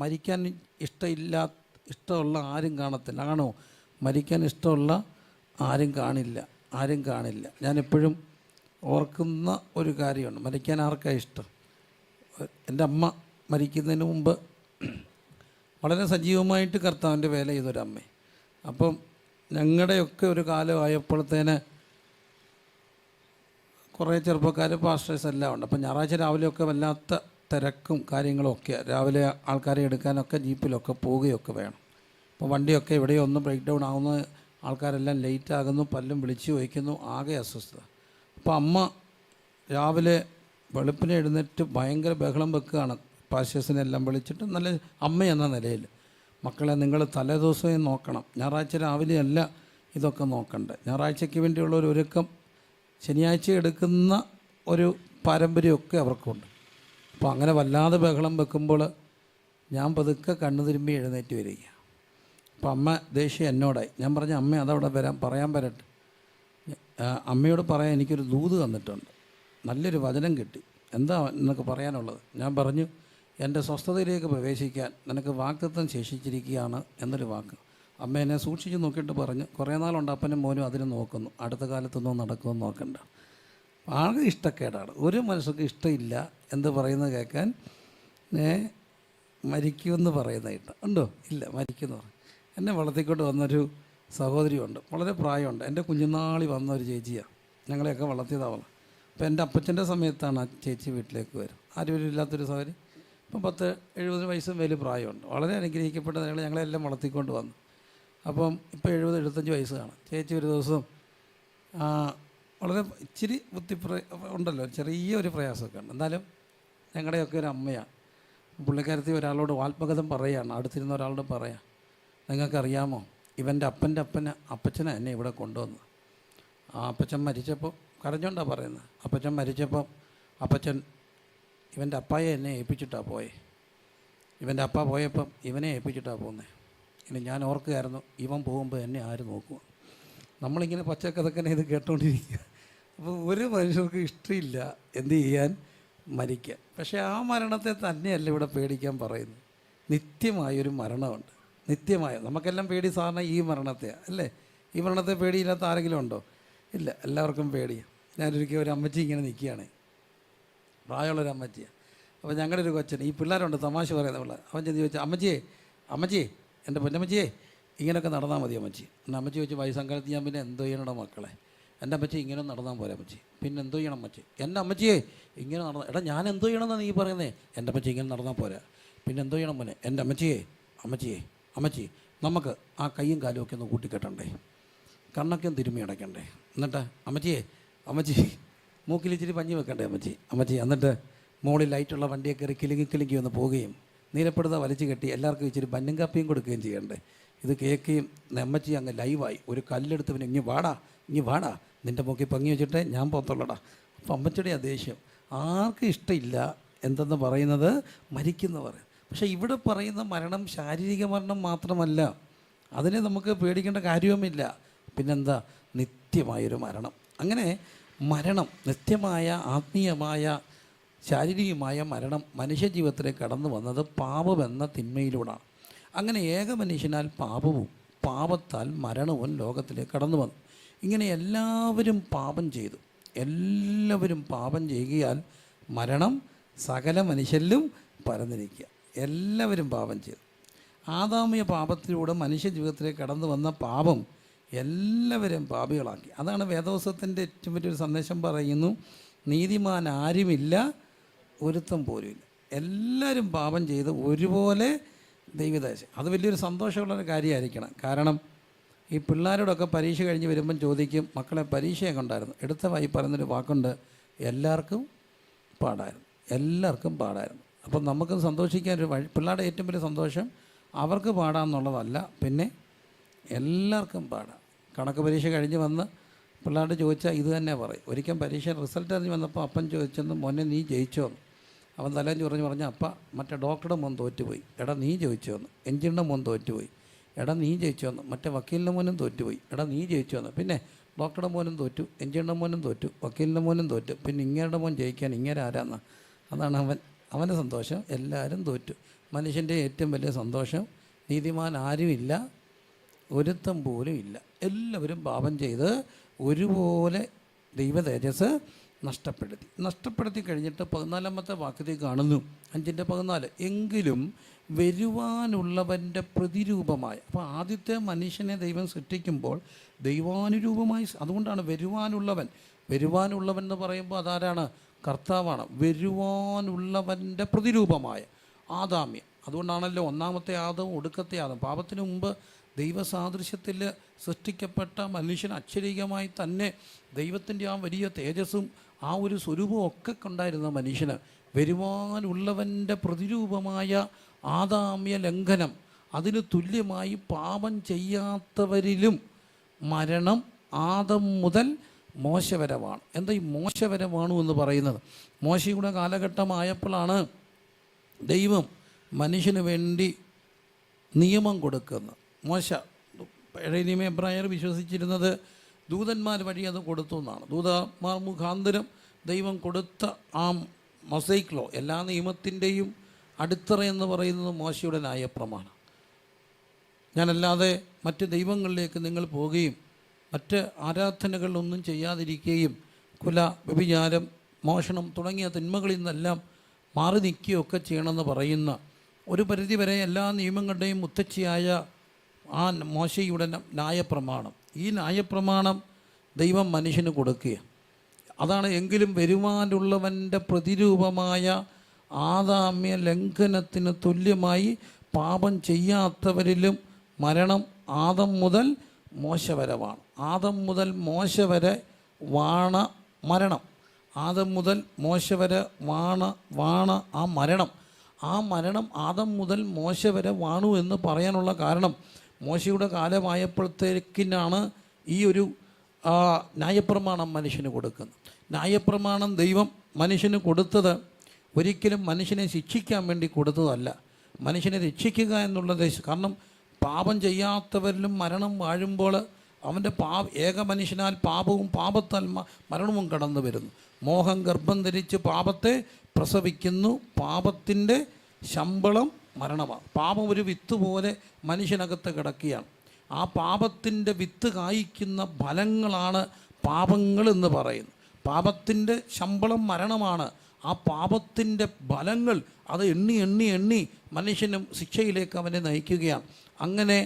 മരിക്കാൻ ഇഷ്ടമുള്ള ആരും കാണത്തില്ല. ആണോ? മരിക്കാൻ ഇഷ്ടമുള്ള ആരും കാണില്ല. ഞാനെപ്പോഴും ഓർക്കുന്ന ഒരു കാര്യമുണ്ട്. മരിക്കാൻ ആർക്കാണ് ഇഷ്ടം? എൻ്റെ അമ്മ മരിക്കുന്നതിന് മുമ്പ് വളരെ സജീവമായിട്ട് കർത്താവിൻ്റെ വേല ചെയ്തൊരമ്മ. അപ്പം ഞങ്ങളുടെയൊക്കെ ഒരു കാലമായപ്പോഴത്തേന് കുറേ ചെറുപ്പക്കാർ പാസ്റ്റേഴ്സ് എല്ലാം ഉണ്ട്. അപ്പം ഞായറാഴ്ച രാവിലെയൊക്കെ വല്ലാത്ത തിരക്കും കാര്യങ്ങളും ഒക്കെ. രാവിലെ ആൾക്കാരെ എടുക്കാനൊക്കെ ജീപ്പിലൊക്കെ പോവുകയൊക്കെ വേണം. അപ്പോൾ വണ്ടിയൊക്കെ എവിടെയോ ഒന്ന് ബ്രേക്ക് ഡൗൺ ആകുന്നു, ആൾക്കാരെല്ലാം ലേറ്റ് ആകുന്നു, പല്ലും വിളിച്ച് വയ്ക്കുന്നു, ആകെ അസ്വസ്ഥത. അപ്പോൾ അമ്മ രാവിലെ വെളുപ്പിനെ എഴുന്നേറ്റ് ഭയങ്കര ബഹളം വെക്കുകയാണ്. പാസ്റ്റേഴ്സിനെല്ലാം വിളിച്ചിട്ട് നല്ല അമ്മ എന്ന നിലയിൽ, മക്കളെ നിങ്ങൾ തലേദിവസമേ നോക്കണം, ഞായറാഴ്ച രാവിലെയല്ല ഇതൊക്കെ നോക്കണ്ടേ. ഞായറാഴ്ചയ്ക്ക് വേണ്ടിയുള്ള ഒരു ഒരുക്കം ശനിയാഴ്ച എടുക്കുന്ന ഒരു പാരമ്പര്യമൊക്കെ അവർക്കുണ്ട്. അപ്പോൾ അങ്ങനെ വല്ലാതെ ബഹളം വെക്കുമ്പോൾ ഞാൻ പതുക്കെ കണ്ണു തിരുമ്പി എഴുന്നേറ്റ് വരിക. അപ്പോൾ അമ്മ ദേഷ്യം എന്നോടായി. ഞാൻ പറഞ്ഞു, അമ്മ അതവിടെ പറയാൻ വരട്ടെ, അമ്മയോട് പറയാൻ എനിക്കൊരു ദൂത് തന്നിട്ടുണ്ട്, നല്ലൊരു വചനം കിട്ടി, എന്താ നിനക്ക് പറയാനുള്ളത്? ഞാൻ പറഞ്ഞു, എൻ്റെ സ്വസ്ഥതയിലേക്ക് പ്രവേശിക്കാൻ നിനക്ക് വാഗ്ദത്തം ശേഷിച്ചിരിക്കുകയാണ് എന്നൊരു വാക്ക്. അമ്മ എന്നെ സൂക്ഷിച്ച് നോക്കിയിട്ട് പറഞ്ഞു, കുറേ നാളുണ്ട് അപ്പനും മോനും അതിന് നോക്കുന്നു, അടുത്ത കാലത്തൊന്നും നടക്കുമെന്ന് നോക്കണ്ട. ആകെ ഇഷ്ടക്കേടാണ്. ഒരു മനുഷ്യർക്ക് ഇഷ്ടമില്ല എന്ന് പറയുന്നത് കേൾക്കാൻ. മരിക്കുമെന്ന് പറയുന്നതായിട്ട് ഉണ്ടോ? ഇല്ല, മരിക്കുമെന്ന് പറയും. എന്നെ വളർത്തിക്കൊണ്ട് വന്നൊരു സഹോദരിയുണ്ട്, വളരെ പ്രായമുണ്ട്. എൻ്റെ കുഞ്ഞുനാളി വന്ന ഒരു ചേച്ചിയാണ്, ഞങ്ങളെയൊക്കെ വളർത്തിയതാവണം. അപ്പോൾ എൻ്റെ അപ്പച്ചൻ്റെ സമയത്താണ് ആ ചേച്ചി വീട്ടിലേക്ക് വരും. ആരും ഇല്ലാത്തൊരു സഹോദരി. ഇപ്പം 70 വയസ്സും വലിയ പ്രായമുണ്ട്. വളരെ അനുഗ്രഹിക്കപ്പെട്ട ഞങ്ങളെല്ലാം വളർത്തിക്കൊണ്ട് വന്നു. അപ്പം ഇപ്പോൾ 70-75 വയസ്സ് കാണും. ചേച്ചി ഒരു ദിവസം വളരെ ഇച്ചിരി ഉണ്ടല്ലോ, ചെറിയൊരു പ്രയാസമൊക്കെ ഉണ്ട്, എന്നാലും ഞങ്ങളുടെയൊക്കെ ഒരു അമ്മയാണ്. പുള്ളിക്കാരത്തി ഒരാളോട് ആത്മകഥം പറയുകയാണ്, അടുത്തിരുന്ന ഒരാളോട് പറയാം, നിങ്ങൾക്കറിയാമോ ഇവൻ്റെ അപ്പച്ചനെ എന്നെ ഇവിടെ കൊണ്ടുവന്നു. ആ അപ്പച്ചൻ മരിച്ചപ്പോൾ, കരഞ്ഞോണ്ടാണ് പറയുന്നത്, അപ്പച്ചൻ മരിച്ചപ്പം അപ്പച്ചൻ ഇവൻ്റെ അപ്പായെ എന്നെ ഏൽപ്പിച്ചിട്ടാണ് പോയേ. ഇവൻ്റെ അപ്പ പോയപ്പം ഇവനെ ഏൽപ്പിച്ചിട്ടാണ് പോകുന്നത്. ഇനി ഞാൻ ഓർക്കുകയായിരുന്നു, ഇവൻ പോകുമ്പോൾ എന്നെ ആര് നോക്കുക? നമ്മളിങ്ങനെ പച്ചക്കഥക്കനെ ഇത് കേട്ടോണ്ടിരിക്കുക. അപ്പോൾ ഒരു മനുഷ്യർക്ക് ഇഷ്ടമില്ല എന്ത് ചെയ്യാൻ, മരിക്കാൻ. പക്ഷേ ആ മരണത്തെ തന്നെയല്ല ഇവിടെ പേടിക്കാൻ പറയുന്നത്. നിത്യമായൊരു മരണമുണ്ട്, നിത്യമായ. നമുക്കെല്ലാം പേടി സാധാരണ ഈ മരണത്തെയാണ് അല്ലേ? ഈ മരണത്തെ പേടിയില്ലാത്ത ആരെങ്കിലും ഉണ്ടോ? ഇല്ല, എല്ലാവർക്കും പേടിയാണ്. ഞാനൊരിക്കൽ ഒരു അമ്മച്ചി ഇങ്ങനെ നിൽക്കുകയാണ്, പ്രായമുള്ളൊരു അമ്മച്ചിയാണ്. അപ്പോൾ ഞങ്ങളുടെ ഒരു കൊച്ചൻ, ഈ പിള്ളേരുണ്ട് തമാശ പറയുന്ന പിള്ളേർ, അവൻ ചെന്ന് ചോദിച്ചാൽ, അമ്മച്ചിയെ എൻ്റെ പൊന്നമ്മച്ചിയെ ഇങ്ങനെയൊക്കെ നടന്നാൽ മതി അമ്മച്ചി. എൻ്റെ അമ്മച്ചി ചോദിച്ചു, വയസ്സങ്കാലത്ത് ഞാൻ പിന്നെ എന്തോ ചെയ്യണോ മക്കളെ? എൻ്റെ അമ്മച്ചി ഇങ്ങനെ നടന്നാൽ പോരാ അമ്മച്ചി, പിന്നെ എന്തോ ചെയ്യണം അമ്മച്ചി? എൻ്റെ അമ്മച്ചിയെ ഇങ്ങനെ എടാ ഞാൻ എന്തോ ചെയ്യണമെന്നാണ് നീ പറയുന്നത്? എൻ്റെ അമ്മച്ചി ഇങ്ങനെ നടന്നാൽ പോരാ, പിന്നെ എന്തോ ചെയ്യണം മോനെ? എൻ്റെ അമ്മച്ചി നമുക്ക് ആ കയ്യും കാലും ഒക്കെ ഒന്ന് കൂട്ടിക്കെട്ടണ്ടേ, കണ്ണൊക്കെ തിരുമ്മി അടയ്ക്കണ്ടേ, എന്നിട്ട് അമ്മച്ചി മൂക്കിലിച്ചിരി പഞ്ഞി വെക്കണ്ടേ അമ്മച്ചി, എന്നിട്ട് മുകളിൽ ലൈറ്റുള്ള വണ്ടിയൊക്കെ കയറി കിലുങ്ങി ഒന്ന് പോവുകയും നീലപ്പെടുത്ത വലിച്ചു കെട്ടി എല്ലാവർക്കും ഇച്ചിരി ബന്നും കാപ്പിയും കൊടുക്കുകയും ചെയ്യണ്ടേ. ഇത് കേൾക്കുകയും അമ്മച്ചി അങ്ങ് ലൈവായി ഒരു കല്ലെടുത്ത് പിന്നെ ഇങ്ങ് വാടാ നിൻ്റെ മൂക്കി പങ്ങി വെച്ചിട്ട് ഞാൻ പോത്തുള്ളടാ. അപ്പം അമ്മച്ചിയുടെ ആ ദേഷ്യം ആർക്കും ഇഷ്ടമില്ല എന്തെന്ന് പറയുന്നത്, മരിക്കുന്നവർ. പക്ഷേ ഇവിടെ പറയുന്ന മരണം ശാരീരിക മരണം മാത്രമല്ല, അതിനെ നമുക്ക് പേടിക്കേണ്ട കാര്യവുമില്ല. പിന്നെന്താ? നിത്യമായൊരു മരണം. അങ്ങനെ മരണം, നിത്യമായ ആത്മീയമായ ശാരീരികമായ മരണം മനുഷ്യജീവിതത്തിലേക്ക് കടന്നു വന്നത് പാപമെന്ന തിന്മയിലൂടെയാണ്. അങ്ങനെ ഏക മനുഷ്യനാൽ പാപവും പാപത്താൽ മരണവും ലോകത്തിലേക്ക് കടന്നു വന്നു. ഇങ്ങനെ എല്ലാവരും പാപം ചെയ്തു. എല്ലാവരും പാപം ചെയ്യുകയാൽ മരണം സകല മനുഷ്യരിലും പരന്നിരിക്കുക. എല്ലാവരും പാപം ചെയ്തു. ആദാമിക പാപത്തിലൂടെ മനുഷ്യ ജീവിതത്തിലേക്ക് കടന്നു വന്ന പാപം എല്ലാവരും പാപികളാക്കി. അതാണ് വേദോസത്തിൻ്റെ ഏറ്റവും വലിയൊരു സന്ദേശം പറയുന്നു, നീതിമാൻ ആരുമില്ല, ഒരുത്തം പോലുമില്ല. എല്ലാവരും പാപം ചെയ്ത് ഒരുപോലെ ദൈവദേശം. അത് വലിയൊരു സന്തോഷമുള്ളൊരു കാര്യമായിരിക്കണം. കാരണം ഈ പിള്ളേരോടൊക്കെ പരീക്ഷ കഴിഞ്ഞ് വരുമ്പം ചോദിക്കും, മക്കളെ പരീക്ഷയൊക്കെ ഉണ്ടായിരുന്നു? എടുത്ത വായി പറയുന്നൊരു വാക്കുണ്ട്, എല്ലാവർക്കും പാടായിരുന്നു. അപ്പം നമുക്ക് സന്തോഷിക്കാനൊരു വഴി. പിള്ളേരുടെ ഏറ്റവും വലിയ സന്തോഷം അവർക്ക് പാടാമെന്നുള്ളതല്ല, പിന്നെ എല്ലാവർക്കും പാടാം. കണക്ക് പരീക്ഷ കഴിഞ്ഞ് വന്ന് പിള്ളേരോട് ചോദിച്ചാൽ ഇത് തന്നെ പറയും. ഒരിക്കൽ പരീക്ഷ റിസൾട്ട് അറിഞ്ഞ് വന്നപ്പോൾ അപ്പൻ ചോദിച്ചെന്ന്, മോനെ നീ ജയിച്ചോന്ന്. അവൻ തലേന്ന് പറഞ്ഞ് അപ്പ മറ്റേ ഡോക്ടറുടെ മോൻ തോറ്റുപോയി. എടാ നീ ജയിച്ചോന്ന്. എഞ്ചിൻ്റെ മോൻ തോറ്റുപോയി. എടാ നീ ജയിച്ചോന്ന്. മറ്റേ വക്കീലിൻ്റെ മോനും തോറ്റുപോയി. എടാ നീ ജയിച്ചോന്ന്. പിന്നെ ഡോക്ടറുടെ മോനും തോറ്റു, എഞ്ചിൻ്റെ മോനും തോറ്റു, വക്കീലിൻ്റെ മോനും തോറ്റു, പിന്നെ ഇങ്ങേരുടെ മോൻ ജയിക്കാൻ ഇങ്ങനെ ആരാന്ന്. അതാണ് അവൻ അവൻ്റെ സന്തോഷം എല്ലാവരും തോറ്റു. മനുഷ്യൻ്റെ ഏറ്റവും വലിയ സന്തോഷം നീതിമാൻ ആരുമില്ല, ഒരുത്തം പോലും ഇല്ല. എല്ലാവരും പാപം ചെയ്ത് ഒരുപോലെ ദൈവ തേജസ് നഷ്ടപ്പെടുത്തി കഴിഞ്ഞിട്ട് 14-ാമത്തെ വാക്യത്തിൽ കാണുന്നു, 5:14, എങ്കിലും വരുവാനുള്ളവൻ്റെ പ്രതിരൂപമായ. അപ്പോൾ ആദ്യത്തെ മനുഷ്യനെ ദൈവം സൃഷ്ടിക്കുമ്പോൾ ദൈവാനുരൂപമായി, അതുകൊണ്ടാണ് വരുവാനുള്ളവൻ എന്ന് പറയുമ്പോൾ അതാരാണ്? കർത്താവാണ്. വരുവാനുള്ളവൻ്റെ പ്രതിരൂപമായ ആദാമ്യം. അതുകൊണ്ടാണല്ലോ ഒന്നാമത്തെ ആദവും ഒടുക്കത്തെ ആദം. പാപത്തിന് മുമ്പ് ദൈവസാദൃശ്യത്തിൽ സൃഷ്ടിക്കപ്പെട്ട മനുഷ്യൻ അക്ഷരീകമായി തന്നെ ദൈവത്തിൻ്റെ ആ വലിയ തേജസ്സും ആ ഒരു സ്വരൂപവും ഒക്കെ കൊണ്ടായിരുന്ന മനുഷ്യന് വരുവാനുള്ളവൻ്റെ പ്രതിരൂപമായ ആദാമ്യ ലംഘനം, അതിന് തുല്യമായി പാപം ചെയ്യാത്തവരിലും മരണം ആദം മുതൽ മോശവരവാണ്. എന്താ ഈ മോശവരവാണു എന്ന് പറയുന്നത്? മോശയുടെ കാലഘട്ടമായപ്പോഴാണ് ദൈവം മനുഷ്യന് വേണ്ടി നിയമം കൊടുക്കുന്നത്. മോശ പഴയ നിയമ എബ്രായർ വിശ്വസിച്ചിരുന്നത് ദൂതന്മാർ വഴി അത് കൊടുത്തു എന്നാണ്. ദൂതന്മാർ മുഖാന്തരം ദൈവം കൊടുത്ത ആ മൊസൈക്ക് ലോ, എല്ലാ നിയമത്തിൻ്റെയും അടിത്തറ എന്ന് പറയുന്നത് മോശയുടെ ന്യായപ്രമാണം. ഞാനല്ലാതെ മറ്റ് ദൈവങ്ങളിലേക്ക് നിങ്ങൾ പോവുകയും മറ്റ് ആരാധനകളൊന്നും ചെയ്യാതിരിക്കുകയും വ്യഭിചാരം, മോഷണം തുടങ്ങിയ തിന്മകളിൽ നിന്നെല്ലാം മാറി നിൽക്കുകയൊക്കെ ചെയ്യണമെന്ന് പറയുന്ന ഒരു പരിധിവരെ എല്ലാ നിയമങ്ങളുടെയും മുത്തച്ഛിയായ ആ മോശയുടെ ന്യായപ്രമാണം, ഈ ന്യായപ്രമാണം ദൈവം മനുഷ്യന് കൊടുക്കുക. അതാണ് എങ്കിലും വരുവാനുള്ളവൻ്റെ പ്രതിരൂപമായ ആദാമ്യ ലംഘനത്തിന് തുല്യമായി പാപം ചെയ്യാത്തവരിലും മരണം ആദം മുതൽ മോശ വരവാണ്. ആദം മുതൽ മോശ വരെ വാണ മരണം, ആദം മുതൽ മോശ വരെ വാണ ആ മരണം ആദം മുതൽ മോശ വരെ വാണു എന്ന് പറയാനുള്ള കാരണം മോശയുടെ കാലമായപ്പോഴത്തേക്കിനാണ് ഈ ഒരു ന്യായപ്രമാണം മനുഷ്യന് കൊടുക്കുന്നത്. ന്യായപ്രമാണം ദൈവം മനുഷ്യന് കൊടുത്തത് ഒരിക്കലും മനുഷ്യനെ ശിക്ഷിക്കാൻ വേണ്ടി കൊടുത്തതല്ല, മനുഷ്യനെ രക്ഷിക്കുക എന്നുള്ളത്. കാരണം പാപം ചെയ്യാത്തവരിലും മരണം വാഴുമ്പോൾ അവൻ്റെ ഏക മനുഷ്യനാൽ പാപവും പാപത്താൽ മരണവും കടന്നു വരുന്നു. മോഹം ഗർഭം ധരിച്ച് പാപത്തെ പ്രസവിക്കുന്നു, പാപത്തിൻ്റെ ശമ്പളം മരണമാണ്. പാപം ഒരു വിത്ത് പോലെ മനുഷ്യനകത്ത് കിടക്കുകയാണ്. ആ പാപത്തിൻ്റെ വിത്ത് കായ്ക്കുന്ന ഫലങ്ങളാണ് പാപങ്ങൾ എന്ന് പറയുന്നത്. പാപത്തിൻ്റെ ശമ്പളം മരണമാണ്. ആ പാപത്തിൻ്റെ ഫലങ്ങൾ അത് എണ്ണി മനുഷ്യനും ശിക്ഷയിലേക്ക് അവനെ നയിക്കുകയാണ്. അങ്ങനെ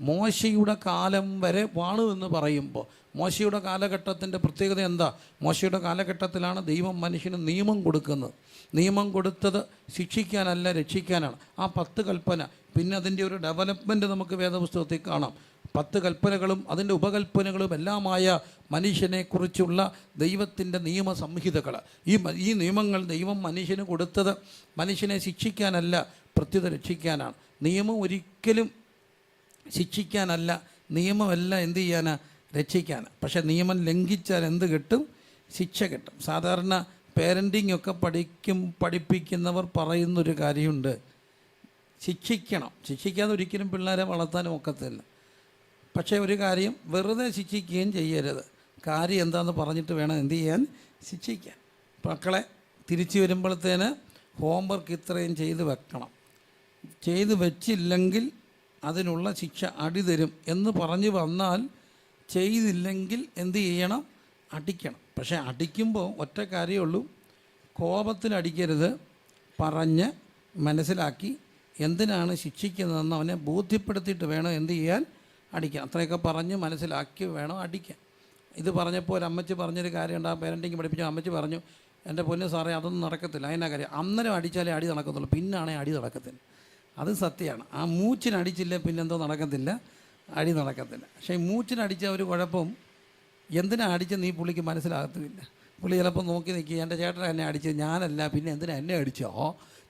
മോശയുടെ കാലം വരെ വാണു എന്ന് പറയുമ്പോൾ മോശയുടെ കാലഘട്ടത്തിൻ്റെ പ്രത്യേകത എന്താ? മോശയുടെ കാലഘട്ടത്തിലാണ് ദൈവം മനുഷ്യന് നിയമം കൊടുക്കുന്നത്. നിയമം കൊടുത്തത് ശിക്ഷിക്കാനല്ല, രക്ഷിക്കാനാണ്. ആ 10 കൽപ്പന, പിന്നെ അതിൻ്റെ ഒരു ഡെവലപ്മെൻറ്റ് നമുക്ക് വേദപുസ്തകത്തിൽ കാണാം. 10 കൽപ്പനകളും അതിൻ്റെ ഉപകൽപ്പനകളും എല്ലാമായ മനുഷ്യനെക്കുറിച്ചുള്ള ദൈവത്തിൻ്റെ നിയമസംഹിതകൾ. ഈ നിയമങ്ങൾ ദൈവം മനുഷ്യന് കൊടുത്തത് മനുഷ്യനെ ശിക്ഷിക്കാനല്ല, പ്രത്യുത രക്ഷിക്കാനാണ്. നിയമം ഒരിക്കലും ശിക്ഷിക്കാനല്ല, നിയമമല്ല എന്ത് ചെയ്യാനാ? രക്ഷിക്കാനാണ്. പക്ഷേ നിയമം ലംഘിച്ചാൽ എന്ത് കിട്ടും? ശിക്ഷ കിട്ടും. സാധാരണ പേരൻറ്റിങ് ഒക്കെ പഠിപ്പിക്കുന്നവർ പറയുന്നൊരു കാര്യമുണ്ട്, ശിക്ഷിക്കണം. ശിക്ഷിക്കാതെ ഒരിക്കലും പിള്ളേരെ വളർത്താനും ഒക്കത്തില്ല. പക്ഷേ ഒരു കാര്യം, വെറുതെ ശിക്ഷിക്കുകയും ചെയ്യരുത്. കാര്യം എന്താണെന്ന് പറഞ്ഞിട്ട് വേണം എന്ത് ചെയ്യാൻ? ശിക്ഷിക്കാൻ. മക്കളെ തിരിച്ചു വരുമ്പോഴത്തേന് ഹോംവർക്ക് ഇത്രയും ചെയ്ത് വെക്കണം, ചെയ്ത് വെച്ചില്ലെങ്കിൽ അതിനുള്ള ശിക്ഷ അടി തരും എന്ന് പറഞ്ഞു വന്നാൽ ചെയ്തില്ലെങ്കിൽ എന്ത് ചെയ്യണം? അടിക്കണം. പക്ഷേ അടിക്കുമ്പോൾ ഒറ്റ കാര്യമുള്ളൂ, കോപത്തിൽ അടിക്കരുത്. പറഞ്ഞ് മനസ്സിലാക്കി എന്തിനാണ് ശിക്ഷിക്കുന്നതെന്ന് അവനെ ബോധ്യപ്പെടുത്തിയിട്ട് വേണം എന്ത് ചെയ്യാൻ? അടിക്കാൻ. അത്രയൊക്കെ പറഞ്ഞ് മനസ്സിലാക്കി വേണം അടിക്കാൻ. ഇത് പറഞ്ഞപ്പോൾ ഒരു അമ്മച്ചി പറഞ്ഞൊരു കാര്യമുണ്ട്, ആ പേരൻറ്റിങ് പഠിപ്പിച്ച അമ്മച്ചി പറഞ്ഞു, എൻ്റെ പൊന്നു സാറേ അതൊന്നും നടക്കത്തില്ല. അതിനാ കാര്യം, അന്നേരം അടിച്ചാലേ അടി നടക്കത്തുള്ളൂ, പിന്നാണെങ്കിൽ അടി നടക്കത്തില്ല. അത് സത്യമാണ്. ആ മൂച്ചിനടിച്ചില്ല പിന്നെന്തോ നടക്കത്തില്ല, അടി നടക്കത്തില്ല. പക്ഷേ ഈ മൂച്ചിനടിച്ച ഒരു കുഴപ്പം, എന്തിനാ അടിച്ചെന്ന് ഈ പുള്ളിക്ക് മനസ്സിലാകത്തുമില്ല. പുള്ളി ചിലപ്പോൾ നോക്കി നിൽക്കുക, എൻ്റെ ചേട്ടൻ എന്നെ അടിച്ചത് ഞാനല്ല, പിന്നെ എന്തിനാ എന്നെ അടിച്ചോ,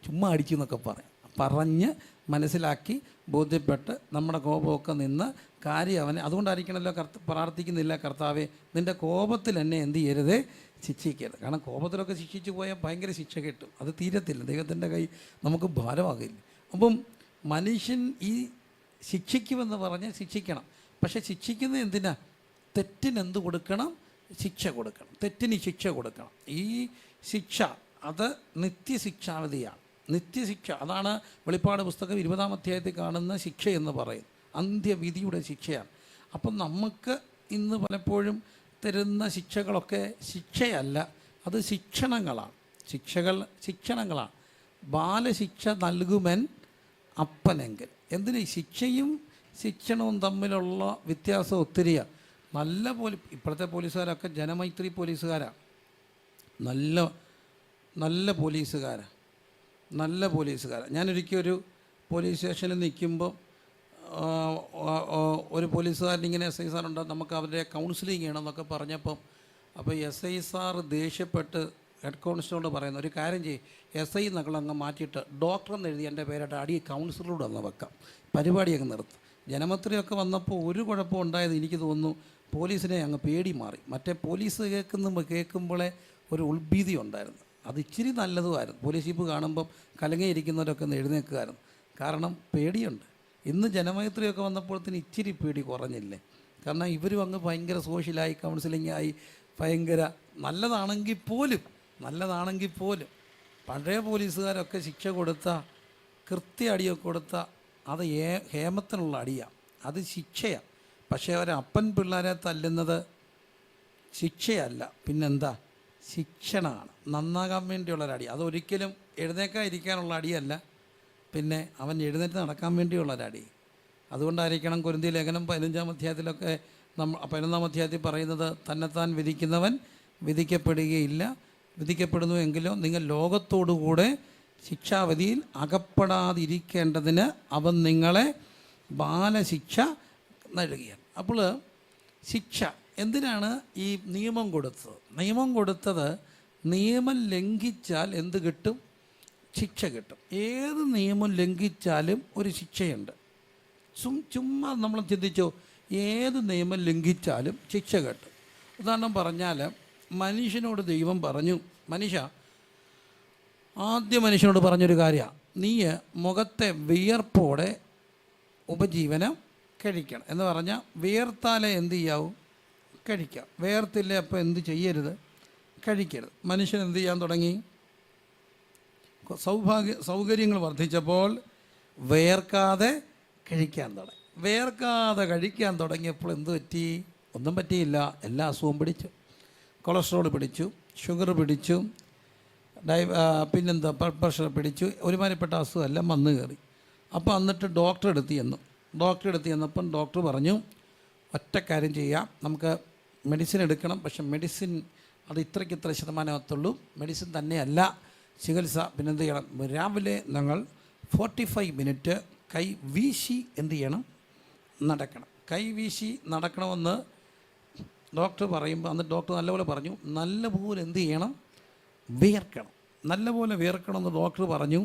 ചുമ്മാ അടിച്ചു എന്നൊക്കെ പറഞ്ഞ് മനസ്സിലാക്കി ബോധ്യപ്പെട്ട് നമ്മുടെ കോപമൊക്കെ നിന്ന് കാര്യം അവനെ. അതുകൊണ്ടായിരിക്കണമല്ലോ പ്രാർത്ഥിക്കുന്നില്ല, കർത്താവേ നിൻ്റെ കോപത്തിൽ എന്നെ എന്ത് ചെയ്യരുതേ? ശിക്ഷിക്കരുത്. കാരണം കോപത്തിലൊക്കെ ശിക്ഷിച്ചു പോയാൽ ഭയങ്കര ശിക്ഷ കിട്ടും, അത് തീരത്തില്ല, ദൈവത്തിൻ്റെ കൈ നമുക്ക് ഭാരമാകില്ല. അപ്പം മനുഷ്യൻ ഈ ശിക്ഷിക്കുമെന്ന് പറഞ്ഞ് ശിക്ഷിക്കണം. പക്ഷേ ശിക്ഷിക്കുന്നത് എന്തിനാ? തെറ്റിനെന്ത് കൊടുക്കണം? ശിക്ഷ കൊടുക്കണം. തെറ്റിന് ശിക്ഷ കൊടുക്കണം. ഈ ശിക്ഷ അത് നിത്യശിക്ഷാവധിയാണ്. നിത്യശിക്ഷ. അതാണ് വെളിപ്പാട് പുസ്തകം 20-ാം അധ്യായത്തിൽ കാണുന്ന ശിക്ഷ എന്ന് പറയും. അന്ത്യവിധിയുടെ ശിക്ഷയാണ്. അപ്പം നമുക്ക് ഇന്ന് പലപ്പോഴും തരുന്ന ശിക്ഷകളൊക്കെ ശിക്ഷയല്ല, അത് ശിക്ഷണങ്ങളാണ്. ശിക്ഷണങ്ങളാണ്. ബാലശിക്ഷ നൽകുമൻ അപ്പനെങ്കിൽ. എന്തിന്? ഈ ശിക്ഷണവും തമ്മിലുള്ള വ്യത്യാസം ഒത്തിരിയാണ്. ഇപ്പോഴത്തെ പോലീസുകാരൊക്കെ ജനമൈത്രി പോലീസുകാരാണ്. നല്ല പോലീസുകാരാണ്. ഞാനൊരിക്കൽ ഒരു പോലീസ് സ്റ്റേഷനിൽ നിൽക്കുമ്പോൾ ഒരു പോലീസുകാരൻ ഇങ്ങനെ SI സാറുണ്ട്, നമുക്ക് അവരുടെ കൗൺസിലിംഗ് ചെയ്യണമെന്നൊക്കെ പറഞ്ഞപ്പം, അപ്പോൾ SI സാർ ദേഷ്യപ്പെട്ട് ഹെഡ് കോൺസ്റ്റബിളോട് പറയുന്നു, ഒരു കാര്യം ചെയ്യും, SI എന്നങ്ങ് മാറ്റിയിട്ട് ഡോക്ടർ എന്ന് എഴുതി എൻ്റെ പേരായിട്ട് അടി കൗൺസിലറോട് അങ്ങ് വെക്കാം, പരിപാടിയൊക്കെ നിർത്തും. ജനമൈത്രിയൊക്കെ വന്നപ്പോൾ ഒരു കുഴപ്പം ഉണ്ടായത് എനിക്ക് തോന്നുന്നു, പോലീസിനെ അങ്ങ് പേടി മാറി. മറ്റേ പോലീസ് കേൾക്കുമ്പോഴേ ഒരു ഉൾഭീതി ഉണ്ടായിരുന്നു. അത് ഇച്ചിരി നല്ലതുമായിരുന്നു. പോലീസ് ജീപ്പ് കാണുമ്പം കലങ്ങിയിരിക്കുന്നവരൊക്കെ ഒന്ന് എഴുന്നേൽക്കുമായിരുന്നു. കാരണം പേടിയുണ്ട്. ഇന്ന് ജനമൈത്രിയൊക്കെ വന്നപ്പോഴത്തേന് ഇച്ചിരി പേടി കുറഞ്ഞില്ലേ? കാരണം ഇവരും അങ്ങ് ഭയങ്കര സോഷ്യലായി, കൗൺസിലിംഗായി, ഭയങ്കര നല്ലതാണെങ്കിൽ പോലും പഴയ പോലീസുകാരൊക്കെ ശിക്ഷ കൊടുത്ത, കൃത്യ അടിയൊക്കെ കൊടുത്ത, അത് ഹേമത്തിനുള്ള അടിയാണ്, അത് ശിക്ഷയാണ്. പക്ഷേ ഒരപ്പൻ പിള്ളേരെ തല്ലുന്നത് ശിക്ഷയല്ല, പിന്നെന്താ? ശിക്ഷണമാണ്. നന്നാകാൻ വേണ്ടിയുള്ളൊരടി. അതൊരിക്കലും എഴുന്നേക്കാതിരിക്കാനുള്ള അടിയല്ല, പിന്നെ അവൻ എഴുന്നേറ്റ് നടക്കാൻ വേണ്ടിയുള്ളൊരടി. അതുകൊണ്ടായിരിക്കണം കൊരിന്ത്യർ ലേഖനം 15-ാം അധ്യായത്തിലൊക്കെ 11-ാം അധ്യായത്തിൽ പറയുന്നത്, തന്നെത്താൻ വിധിക്കുന്നവൻ വിധിക്കപ്പെടുകയില്ല, വിധിക്കപ്പെടുന്നു എങ്കിലോ നിങ്ങൾ ലോകത്തോടുകൂടെ ശിക്ഷാവിധിയിൽ അകപ്പെടാതിരിക്കേണ്ടതിന് അവൻ നിങ്ങളെ ബാലശിക്ഷ നൽകിയാണ്. അപ്പോൾ ശിക്ഷ എന്തിനാണ് ഈ നിയമം കൊടുത്തത്? നിയമം ലംഘിച്ചാൽ എന്ത് കിട്ടും? ശിക്ഷ കിട്ടും. ഏത് നിയമം ലംഘിച്ചാലും ഒരു ശിക്ഷയുണ്ട്. ചുമ്മാ നമ്മൾ ചിന്തിച്ചോ, ഏത് നിയമം ലംഘിച്ചാലും ശിക്ഷ കിട്ടും. ഉദാഹരണം പറഞ്ഞാൽ, മനുഷ്യനോട് ദൈവം പറഞ്ഞു, മനുഷ്യനോട് പറഞ്ഞൊരു കാര്യമാണ്, നീ മുഖത്തെ വിയർപ്പോടെ ഉപജീവനം കഴിക്കണം എന്ന് പറഞ്ഞാൽ, വിയർത്താലേ എന്ത് ചെയ്യാവൂ? കഴിക്കാം. വിയർത്തില്ലേ, അപ്പോൾ എന്ത് ചെയ്യരുത്? കഴിക്കരുത്. മനുഷ്യൻ എന്ത് ചെയ്യാൻ തുടങ്ങി? സൗകര്യങ്ങൾ വർദ്ധിച്ചപ്പോൾ വിയർക്കാതെ കഴിക്കാൻ തുടങ്ങിയപ്പോൾ എന്ത് പറ്റി? ഒന്നും പറ്റിയില്ല. എല്ലാ അസുഖവും പിടിച്ചു. കൊളസ്ട്രോൾ പിടിച്ചു, ഷുഗർ പിടിച്ചു, പിന്നെന്താ പ്രഷർ പിടിച്ചു, ഒരുമാതിരിപ്പെട്ട അസുഖമെല്ലാം വന്നു കയറി. അപ്പോൾ എന്നിട്ട് ഡോക്ടറെ അടുത്ത് ചെന്നപ്പം ഡോക്ടർ പറഞ്ഞു, ഒറ്റ കാര്യം ചെയ്യാം, നമുക്ക് മെഡിസിൻ എടുക്കണം, പക്ഷെ മെഡിസിൻ അത് ഇത്ര ശതമാനത്തുള്ളൂ, മെഡിസിൻ തന്നെയല്ല ചികിത്സ. പിന്നെന്ത് ചെയ്യണം? രാവിലെ ഞങ്ങൾ 45 മിനിറ്റ് കൈ വീശി എന്ത് ചെയ്യണം? നടക്കണം. കൈ വീശി നടക്കണമെന്ന് ഡോക്ടർ പറയുമ്പോൾ, അന്ന് ഡോക്ടർ നല്ലപോലെ പറഞ്ഞു, നല്ലപോലെ എന്ത് ചെയ്യണം? വിയർക്കണം. നല്ലപോലെ വിയർക്കണമെന്ന് ഡോക്ടർ പറഞ്ഞു.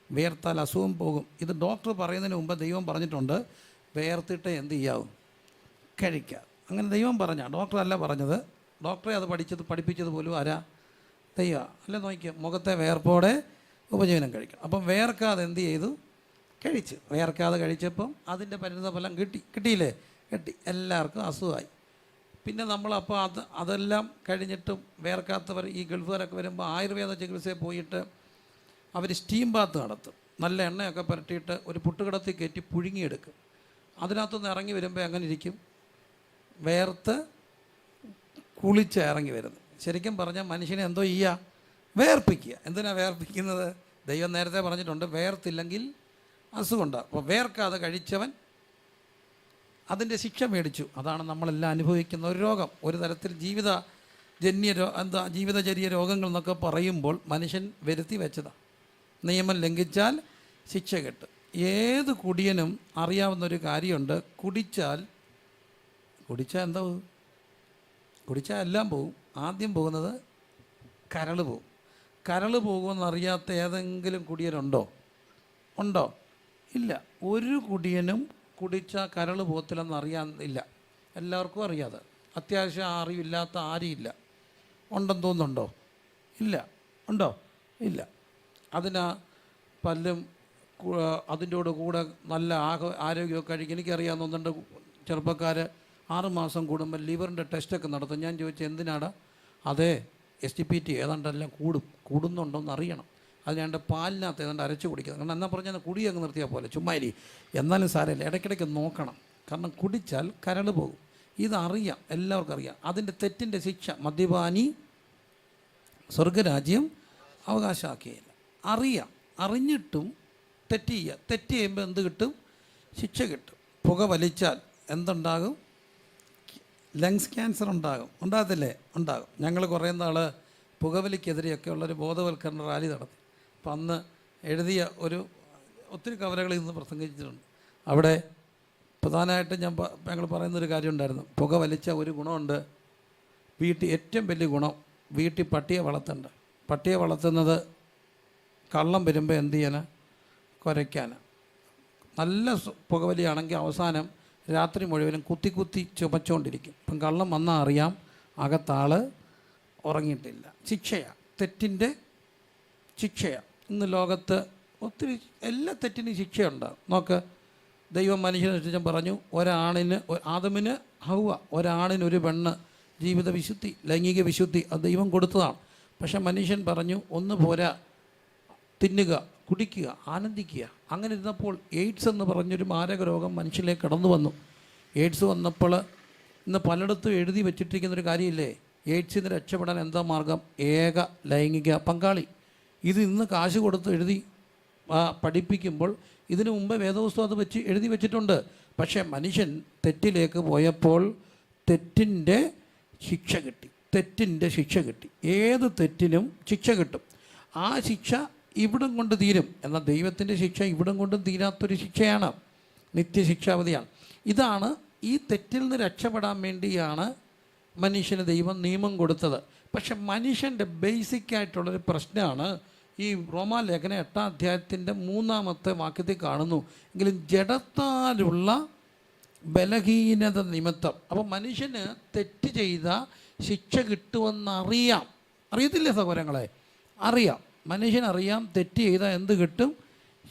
വിയർത്താൽ അസുഖം പോകും. ഇത് ഡോക്ടർ പറയുന്നതിന് മുമ്പ് ദൈവം പറഞ്ഞിട്ടുണ്ട്, വിയർത്തിട്ട് എന്ത് ചെയ്യാവും? കഴിക്കുക. അങ്ങനെ ദൈവം ഡോക്ടർ അല്ല പറഞ്ഞത്. ഡോക്ടറെ അത് പഠിപ്പിച്ചത് പോലും ആരാ? ദൈവം. അല്ല, നോക്കിക്കുക, മുഖത്തെ വിയർപ്പോടെ ഉപജീവനം കഴിക്കണം. അപ്പം വിയർക്കാതെ എന്ത് ചെയ്തു? കഴിച്ചു. വിയർക്കാതെ കഴിച്ചപ്പം അതിൻ്റെ പരിണിത ഫലം കിട്ടിയില്ലേ? എല്ലാവർക്കും അസുഖമായി. പിന്നെ നമ്മളപ്പോൾ അതെല്ലാം കഴിഞ്ഞിട്ടും വിയർക്കാത്തവർ, ഈ ഗൾഫുകാരൊക്കെ വരുമ്പോൾ ആയുർവേദ ചികിത്സയിൽ പോയിട്ട് അവർ സ്റ്റീം ബാത്ത് നടത്തും. നല്ല എണ്ണയൊക്കെ പുരട്ടിയിട്ട് ഒരു പുട്ടുകിടത്തി കയറ്റി പുഴുങ്ങിയെടുക്കും. അതിനകത്തുനിന്ന് ഇറങ്ങി വരുമ്പോൾ എങ്ങനെ ഇരിക്കും? വേർത്ത് കുളിച്ച് ഇറങ്ങി വരുന്നത്. ശരിക്കും പറഞ്ഞാൽ മനുഷ്യനെ എന്തോ ചെയ്യുക? വേർപ്പിക്കുക. എന്തിനാണ് വേർപ്പിക്കുന്നത്? ദൈവം നേരത്തെ പറഞ്ഞിട്ടുണ്ട്, വേർത്തില്ലെങ്കിൽ അസുഖമുണ്ടാകും. അപ്പോൾ വേർക്കാതെ കഴിച്ചവൻ അതിൻ്റെ ശിക്ഷ മേടിച്ചു. അതാണ് നമ്മളെല്ലാം അനുഭവിക്കുന്ന ഒരു രോഗം. ഒരു തരത്തിൽ ജീവിതചര്യ രോഗങ്ങൾ എന്നൊക്കെ പറയുമ്പോൾ മനുഷ്യൻ വരുത്തി വെച്ചതാണ്. നിയമം ലംഘിച്ചാൽ ശിക്ഷ കിട്ടും. ഏത് കുടിയനും അറിയാവുന്നൊരു കാര്യമുണ്ട്, കുടിച്ചാൽ എന്താവും? കുടിച്ചാൽ എല്ലാം പോവും. ആദ്യം പോകുന്നത് കരൾ പോവും. കരൾ പോകുമെന്നറിയാത്ത ഏതെങ്കിലും കുടിയനുണ്ടോ? ഇല്ല. ഒരു കുടിയനും കുടിച്ചാൽ കരൾ പോകത്തില്ലെന്ന് അറിയാനില്ല. എല്ലാവർക്കും അറിയാതെ. അത്യാവശ്യം അറിവില്ലാത്ത ആരുമില്ല. ഉണ്ടെന്ന് തോന്നുന്നുണ്ടോ? ഇല്ല. ഉണ്ടോ? ഇല്ല. പല്ലും അതിൻ്റെ കൂടെ നല്ല ആരോഗ്യമൊക്കെ കഴിക്കും. എനിക്കറിയാവുന്ന 1-2 ചെറുപ്പക്കാർ 6 മാസം കൂടുമ്പോൾ ലിവറിൻ്റെ ടെസ്റ്റൊക്കെ നടത്തും. ഞാൻ ചോദിച്ചു, എന്തിനാണ്? അതെ, SGPT ഏതാണ്ടെല്ലാം കൂടുന്നുണ്ടോയെന്ന് അറിയണം. അത് ഞാൻ പാലിനകത്ത് ഏതാണ്ട് അരച്ച് കുടിക്കുന്നത്. കാരണം എന്നാ പറഞ്ഞാൽ കുടി അങ്ങ് നിർത്തിയാൽ പോലെ ചുമ്മാരി. എന്നാലും സാരമില്ല, ഇടയ്ക്കിടയ്ക്ക് നോക്കണം. കാരണം കുടിച്ചാൽ കരൾ പോകും. ഇതറിയാം, എല്ലാവർക്കും അറിയാം. അതിൻ്റെ തെറ്റിൻ്റെ ശിക്ഷ മദ്യപാനി സ്വർഗരാജ്യം അവകാശമാക്കിയില്ല. അറിയാം, അറിഞ്ഞിട്ടും തെറ്റ് ചെയ്യുക. തെറ്റ് ചെയ്യുമ്പോൾ എന്ത് കിട്ടും? ശിക്ഷ കിട്ടും. പുക വലിച്ചാൽ എന്തുണ്ടാകും? ലങ്സ് ക്യാൻസർ ഉണ്ടാകും. ഉണ്ടാകത്തില്ലേ? ഉണ്ടാകും. ഞങ്ങൾ കുറേ നാൾ പുകവലിക്കെതിരെയൊക്കെ ഉള്ളൊരു ബോധവൽക്കരണ റാലി നടത്തി. അപ്പം അന്ന് എഴുതിയ ഒത്തിരി കവലകളിൽ നിന്ന് പ്രസംഗിച്ചിട്ടുണ്ട്. അവിടെ പ്രധാനമായിട്ടും ഞങ്ങൾ പറയുന്നൊരു കാര്യം ഉണ്ടായിരുന്നു. പുക വലിച്ച ഒരു ഗുണമുണ്ട് വീട്ടിൽ, ഏറ്റവും വലിയ ഗുണം, വീട്ടിൽ പട്ടിയെ വളർത്തണ്ട. പട്ടിയെ വളർത്തുന്നത് കള്ളം വരുമ്പോൾ എന്ത് ചെയ്യാൻ? കുരയ്ക്കാൻ. നല്ല പുകവലിയാണെങ്കിൽ അവസാനം രാത്രി മുഴുവനും കുത്തി കുത്തി ചുമച്ചുകൊണ്ടിരിക്കും. ഇപ്പം കള്ളം വന്നാൽ അറിയാം അകത്താൾ ഉറങ്ങിയിട്ടില്ല. ശിക്ഷയാണ്, തെറ്റിൻ്റെ ശിക്ഷയാണ്. ഇന്ന് ലോകത്ത് ഒത്തിരി എല്ലാ തെറ്റിനും ശിക്ഷയുണ്ട്. നോക്ക്, ദൈവം മനുഷ്യനെ സൃഷ്ടിച്ചു പറഞ്ഞു, ഒരാണിന് ആദമിന് ഹൗവ, ഒരാണിനൊരു പെണ്ണ്, ജീവിത വിശുദ്ധി, ലൈംഗിക വിശുദ്ധി അത് ദൈവം കൊടുത്തതാണ്. പക്ഷെ മനുഷ്യൻ പറഞ്ഞു ഒന്ന് പോരാ, തിന്നുക, കുടിക്കുക, ആനന്ദിക്കുക. അങ്ങനെ ഇരുന്നപ്പോൾ എയ്ഡ്സ് എന്ന് പറഞ്ഞൊരു മാരക രോഗം മനുഷ്യരിലേക്ക് കടന്നു വന്നു. എയ്ഡ്സ് വന്നപ്പോൾ ഇന്ന് പലയിടത്തും എഴുതി വെച്ചിട്ടിരിക്കുന്നൊരു കാര്യമില്ലേ, എയ്ഡ്സിൽ നിന്ന് രക്ഷപ്പെടാൻ എന്താ മാർഗം? ഏക ലൈംഗിക പങ്കാളി. ഇത് ഇന്ന് കാശ് കൊടുത്ത് എഴുതി പഠിപ്പിക്കുമ്പോൾ ഇതിനു മുമ്പ് വേദപുസ്തകം അത് എഴുതി വെച്ചിട്ടുണ്ട്. പക്ഷേ മനുഷ്യൻ തെറ്റിലേക്ക് പോയപ്പോൾ തെറ്റിൻ്റെ ശിക്ഷ കിട്ടി. തെറ്റിൻ്റെ ശിക്ഷ കിട്ടി. ഏത് തെറ്റിനും ശിക്ഷ കിട്ടും. ആ ശിക്ഷ ഇവിടം കൊണ്ട് തീരും. എന്നാൽ ദൈവത്തിൻ്റെ ശിക്ഷ ഇവിടം കൊണ്ടും തീരാത്തൊരു ശിക്ഷയാണ്, നിത്യശിക്ഷാവധിയാണ്. ഇതാണ് ഈ തെറ്റിൽ നിന്ന് രക്ഷപ്പെടാൻ വേണ്ടിയാണ് മനുഷ്യന് ദൈവം നിയമം കൊടുത്തത്. പക്ഷെ മനുഷ്യൻ്റെ ബേസിക്കായിട്ടുള്ളൊരു പ്രശ്നമാണ് ഈ റോമാലേഖന 8-ാം അധ്യായത്തിൻ്റെ 3-ാമത്തെ വാക്യത്തിൽ കാണുന്നു, എങ്കിലും ജഡത്താലുള്ള ബലഹീനത നിമിത്തം. അപ്പം മനുഷ്യന് തെറ്റ് ചെയ്ത ശിക്ഷ കിട്ടുമെന്നറിയാം. അറിയത്തില്ലേ സഹോദരങ്ങളെ? അറിയാം, മനുഷ്യനറിയാം തെറ്റ് ചെയ്താൽ എന്ത് കിട്ടും?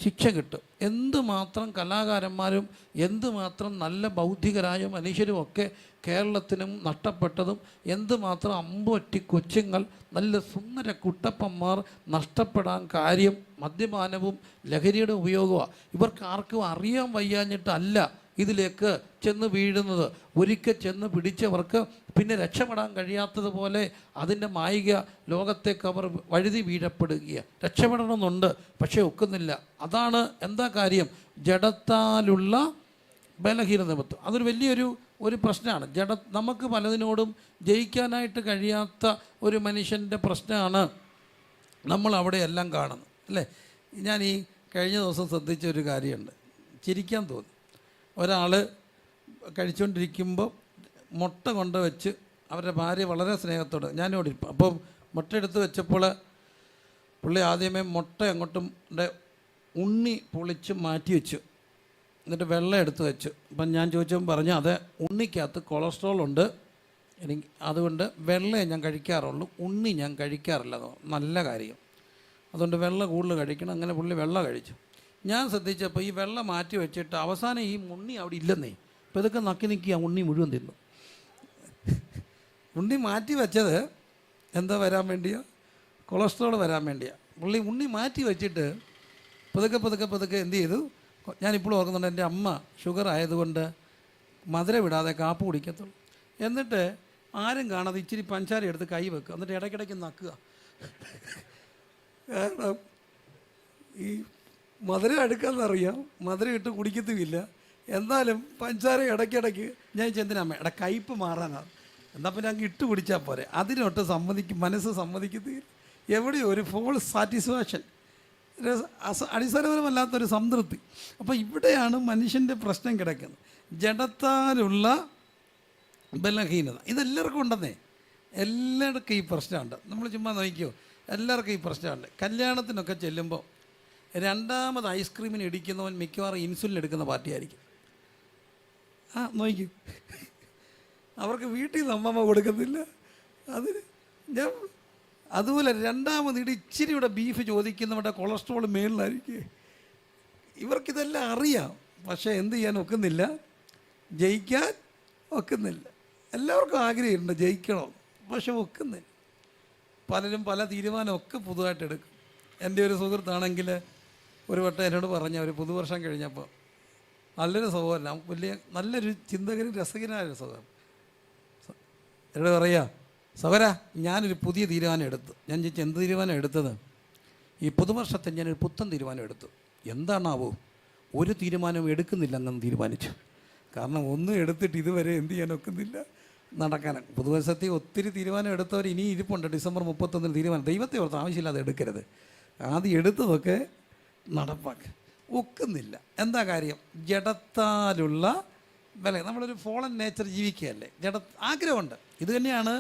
ശിക്ഷ കിട്ടും. എന്തുമാത്രം കലാകാരന്മാരും എന്തുമാത്രം നല്ല ബൗദ്ധികരായ മനുഷ്യരുമൊക്കെ കേരളത്തിനും നഷ്ടപ്പെട്ടതും, എന്തുമാത്രം അമ്പൊറ്റി കൊച്ചുങ്ങൾ, നല്ല സുന്ദര കുട്ടപ്പന്മാർ നഷ്ടപ്പെടാൻ കാര്യം മദ്യപാനവും ലഹരിയുടെ ഉപയോഗമാണ്. ഇവർക്ക് ആർക്കും അറിയാൻ വയ്യാഞ്ഞിട്ടല്ല ഇതിലേക്ക് ചെന്ന് വീഴുന്നത്. ഒരിക്കൽ ചെന്ന് പിടിച്ചവർക്ക് പിന്നെ രക്ഷപ്പെടാൻ കഴിയാത്തതുപോലെ അതിൻ്റെ മായിക ലോകത്തേക്ക് അവർ വഴുതി വീഴപ്പെടുകയാണ്. രക്ഷപ്പെടണമെന്നുണ്ട്, പക്ഷേ ഒക്കുന്നില്ല. അതാണ് എന്താ കാര്യം? ജഡത്താലുള്ള ബലഹീനത നിമിത്തം. അതൊരു വലിയൊരു പ്രശ്നമാണ്. നമുക്ക് പലതിനോടും ജയിക്കാനായിട്ട് കഴിയാത്ത ഒരു മനുഷ്യൻ്റെ പ്രശ്നമാണ് നമ്മൾ അവിടെ എല്ലാം കാണുന്നത്, അല്ലേ? ഞാൻ ഈ കഴിഞ്ഞ ദിവസം ശ്രദ്ധിച്ച ഒരു കാര്യമുണ്ട്, ചിരിക്കാൻ തോന്നി. ഒരാൾ കഴിച്ചുകൊണ്ടിരിക്കുമ്പോൾ മുട്ട കൊണ്ട് വെച്ച് അവരുടെ ഭാര്യ വളരെ സ്നേഹത്തോടെ ഞാനിവിടെ ഇരിപ്പം. അപ്പോൾ മുട്ട എടുത്ത് വെച്ചപ്പോൾ പുള്ളി ആദ്യമേ മുട്ട അങ്ങോട്ടും ഉണ്ണി പൊളിച്ച് മാറ്റി വെച്ചു, എന്നിട്ട് വെള്ളം എടുത്ത് വെച്ചു. അപ്പം ഞാൻ ചോദിച്ചപ്പോൾ പറഞ്ഞു, അതെ, ഉണ്ണിക്കകത്ത് കൊളസ്ട്രോൾ ഉണ്ട്, എനിക്ക് അതുകൊണ്ട് വെള്ളമേ ഞാൻ കഴിക്കാറുള്ളൂ, ഉണ്ണി ഞാൻ കഴിക്കാറില്ല. നല്ല കാര്യം, അതുകൊണ്ട് വെള്ളം കൂടുതൽ കഴിക്കണം. അങ്ങനെ പുള്ളി വെള്ളം കഴിച്ചു. ഞാൻ ശ്രദ്ധിച്ചപ്പോൾ ഈ വെള്ളം മാറ്റി വെച്ചിട്ട് അവസാനം ഈ ഉണ്ണി അവിടെ ഇല്ലെന്നേ. അപ്പോൾ ഇതൊക്കെ നക്കി നിൽക്കുക, ഉണ്ണി മുഴുവൻ തിന്നു. ഉണ്ണി മാറ്റി വെച്ചത് എന്താ വരാൻ വേണ്ടിയോ? കൊളസ്ട്രോൾ വരാൻ വേണ്ടിയാണ്. പുള്ളി ഉണ്ണി മാറ്റി വെച്ചിട്ട് പതുക്കെ എന്ത് ചെയ്തു? ഞാനിപ്പോഴും ഓർക്കുന്നുണ്ട്, എൻ്റെ അമ്മ ഷുഗർ ആയതുകൊണ്ട് മധുരം വിടാതെ കാപ്പ് കുടിക്കത്തുള്ളൂ. എന്നിട്ട് ആരും കാണാതെ ഇച്ചിരി പഞ്ചാര എടുത്ത് കൈ വെക്കുക, എന്നിട്ട് ഇടയ്ക്കിടയ്ക്ക് നക്കുക. കാരണം ഈ മധുരം എടുക്കാമെന്നറിയാം, മധുരം ഇട്ട് കുടിക്കത്തുമില്ല. എന്നാലും പഞ്ചാര ഇടയ്ക്കിടയ്ക്ക് ഞാൻ ചെന്തിനമ്മ കയ്പ്പ് മാറാനാണ്, എന്നാൽ പിന്നെ അങ്ങ് ഇട്ട് കുടിച്ചാൽ പോരെ. അതിനൊട്ട് മനസ്സ് സമ്മതിക്കത്തില്ല. എവിടെയോ ഒരു ഫോൾസ് സാറ്റിസ്ഫാക്ഷൻ, അടിസ്ഥാനപരമല്ലാത്തൊരു സംതൃപ്തി. അപ്പോൾ ഇവിടെയാണ് മനുഷ്യൻ്റെ പ്രശ്നം കിടക്കുന്നത്, ജഡത്താലുള്ള ബലഹീനത. ഇതെല്ലാവർക്കും ഉണ്ടെന്നേ, എല്ലാവർക്കും ഈ പ്രശ്നമുണ്ട്. നമ്മൾ ചുമ്മാ നോക്കിയോ, എല്ലാവർക്കും ഈ പ്രശ്നമുണ്ട്. കല്യാണത്തിനൊക്കെ ചെല്ലുമ്പോൾ രണ്ടാമത് ഐസ്ക്രീമിന് ഇടിക്കുന്നവൻ മിക്കവാറും ഇൻസുലിൻ എടുക്കുന്ന പാർട്ടിയായിരിക്കും. നോക്കൂ, അവർക്ക് വീട്ടിൽ നിന്ന് അമ്മമ്മ കൊടുക്കത്തില്ല. അതിന് ഞാൻ അതുപോലെ രണ്ടാമത് ഇച്ചിരി ഇവിടെ ബീഫ് ചോദിക്കുന്നവരുടെ കൊളസ്ട്രോൾ മേളിലായിരിക്കും. ഇവർക്കിതെല്ലാം അറിയാം, പക്ഷേ എന്ത് ചെയ്യാൻ ഒക്കുന്നില്ല, ജയിക്കാൻ ഒക്കുന്നില്ല. എല്ലാവർക്കും ആഗ്രഹമുണ്ട് ജയിക്കണം, പക്ഷെ ഒക്കുന്നില്ല. പലരും പല തീരുമാനമൊക്കെ പുതുതായിട്ട് എടുക്കും. എൻ്റെ ഒരു സുഹൃത്താണെങ്കിൽ ഒരു വട്ടം എന്നോട് പറഞ്ഞ ഒരു പുതുവർഷം കഴിഞ്ഞപ്പോൾ നല്ലൊരു സഹോദരൻ, വലിയ നല്ലൊരു ചിന്തകനും രസകരനായൊരു സഹോദരൻ എന്നോട് പറയുക, സഹോദരാ ഞാനൊരു പുതിയ തീരുമാനം എടുത്തു. ഞാൻ ചോദിച്ചു എന്ത് തീരുമാനം എടുത്തത്? ഈ പുതുവർഷത്തെ ഞാനൊരു പുത്തൻ തീരുമാനം എടുത്തു. എന്താണാവോ? ഒരു തീരുമാനവും എടുക്കുന്നില്ലെന്നും തീരുമാനിച്ചു. കാരണം ഒന്നും എടുത്തിട്ട് ഇതുവരെ എന്ത് ചെയ്യാൻ ഒക്കുന്നില്ല, നടക്കാൻ. പുതുവർഷത്തിൽ ഒത്തിരി തീരുമാനം എടുത്തവർ ഇനി ഇരിപ്പുണ്ട്. ഡിസംബർ 31 തീരുമാനം. ദൈവത്തെ ഓർത്ത് ആവശ്യമില്ലാതെ എടുക്കരുത്. ആദ്യം എടുത്തതൊക്കെ നടപ്പാക്കുക. ഒക്കുന്നില്ല. എന്താ കാര്യം? ജഡത്താലുള്ള വില. നമ്മളൊരു ഫോളൻ നേച്ചർ ജീവിക്കുകയല്ലേ. ആഗ്രഹമുണ്ട്. ഇത് തന്നെയാണ്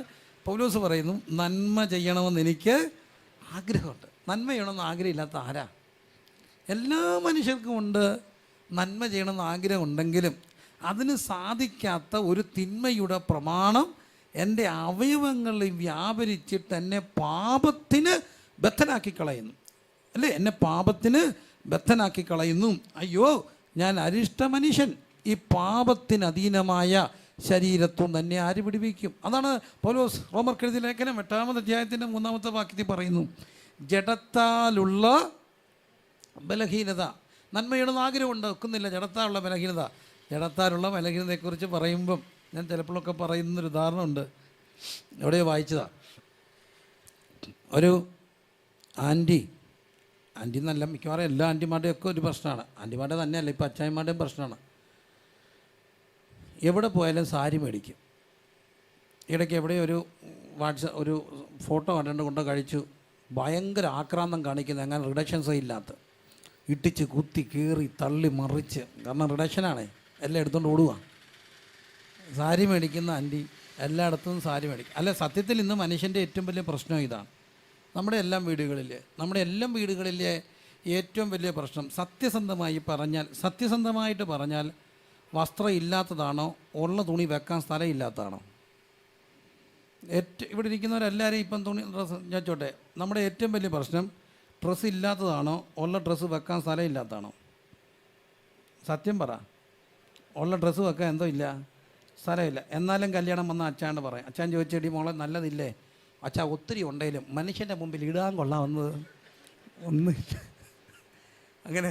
പൗലോസ് പറയുന്നു, നന്മ ചെയ്യണമെന്ന് എനിക്ക് ആഗ്രഹമുണ്ട്. നന്മ ചെയ്യണമെന്ന് ആഗ്രഹമില്ലാത്ത ആരാ? എല്ലാ മനുഷ്യർക്കും ഉണ്ട് നന്മ ചെയ്യണമെന്ന് ആഗ്രഹമുണ്ടെങ്കിലും അതിന് സാധിക്കാത്ത ഒരു തിന്മയുടെ പ്രമാണം എൻ്റെ അവയവങ്ങളിൽ വ്യാപരിച്ചിട്ട് എന്നെ പാപത്തിന് ബദ്ധനാക്കി കളയുന്നു. അല്ലേ? എന്നെ പാപത്തിന് ബദ്ധനാക്കി കളയുന്നു. അയ്യോ, ഞാൻ അരിഷ്ട മനുഷ്യൻ. ഈ പാപത്തിന് അധീനമായ ശരീരത്തും തന്നെ ആര് പിടിപ്പിക്കും? അതാണ് പൗലോസ് റോമർക്കെഴുതിയ ലേഖനം 8-ാം അധ്യായത്തിൻ്റെ 3-ാമത്തെ വാക്യത്തിൽ പറയുന്നു, ജഡത്താലുള്ള ബലഹീനത. നന്മയുടെ ആഗ്രഹമുണ്ട്, ഒക്കുന്നില്ല. ജഡത്താലുള്ള ബലഹീനത. ജഡത്താലുള്ള ബലഹീനതയെക്കുറിച്ച് പറയുമ്പം ഞാൻ ചിലപ്പോഴൊക്കെ പറയുന്നൊരു ഉദാഹരണമുണ്ട്. എവിടെയോ വായിച്ചതാണ്. ഒരു ആൻറ്റി എന്നല്ല, മിക്കവാറും എല്ലാ ആൻറ്റിമാരുടെയും ഒക്കെ ഒരു പ്രശ്നമാണ്. ആൻറ്റിമാരുടെ തന്നെയല്ല, ഇപ്പോൾ അച്ചായന്മാരുടെയും പ്രശ്നമാണ്. എവിടെ പോയാലും സാരി മേടിക്കും. ഇടയ്ക്ക് എവിടെയോ ഒരു ഫോട്ടോ കൊണ്ട് കഴിച്ചു. ഭയങ്കര ആക്രാന്തം കാണിക്കുന്നത്, അങ്ങനെ റിഡക്ഷൻസേ ഇല്ലാത്ത, ഇട്ടിച്ച് കുത്തി കീറി തള്ളി മറിച്ച്. കാരണം റിഡക്ഷനാണേ, എല്ലാം എടുത്തുകൊണ്ട് ഓടുക. സാരി മേടിക്കുന്ന ആൻറ്റി എല്ലായിടത്തും സാരി മേടിക്കും. അല്ല, സത്യത്തിൽ ഇന്ന് മനുഷ്യൻ്റെ ഏറ്റവും വലിയ പ്രശ്നം ഇതാണ്. നമ്മുടെ എല്ലാം വീടുകളിലെ ഏറ്റവും വലിയ പ്രശ്നം സത്യസന്ധമായിട്ട് പറഞ്ഞാൽ വസ്ത്രം ഇല്ലാത്തതാണോ, ഉള്ള തുണി വെക്കാൻ സ്ഥലമില്ലാത്തതാണോ? ഇവിടെ ഇരിക്കുന്നവരെല്ലാവരും ഇപ്പം ഡ്രസ്സ് ചോട്ടെ, നമ്മുടെ ഏറ്റവും വലിയ പ്രശ്നം ഡ്രസ്സ് ഇല്ലാത്തതാണോ, ഉള്ള ഡ്രസ്സ് വെക്കാൻ സ്ഥലമില്ലാത്തതാണോ? സത്യം പറ. ഉള്ള ഡ്രസ്സ് വെക്കാൻ എന്തോ ഇല്ല, സ്ഥലമില്ല. എന്നാലും കല്യാണം വന്ന അച്ഛാണ്ട് പറയും. അച്ഛൻ ചോദിച്ചേടി മോളെ നല്ലതില്ലേ? അച്ഛാ ഒത്തിരി ഉണ്ടെങ്കിലും മനുഷ്യൻ്റെ മുമ്പിൽ ഇടാൻ കൊള്ളാവുന്നത് ഒന്നുമില്ല. അങ്ങനെ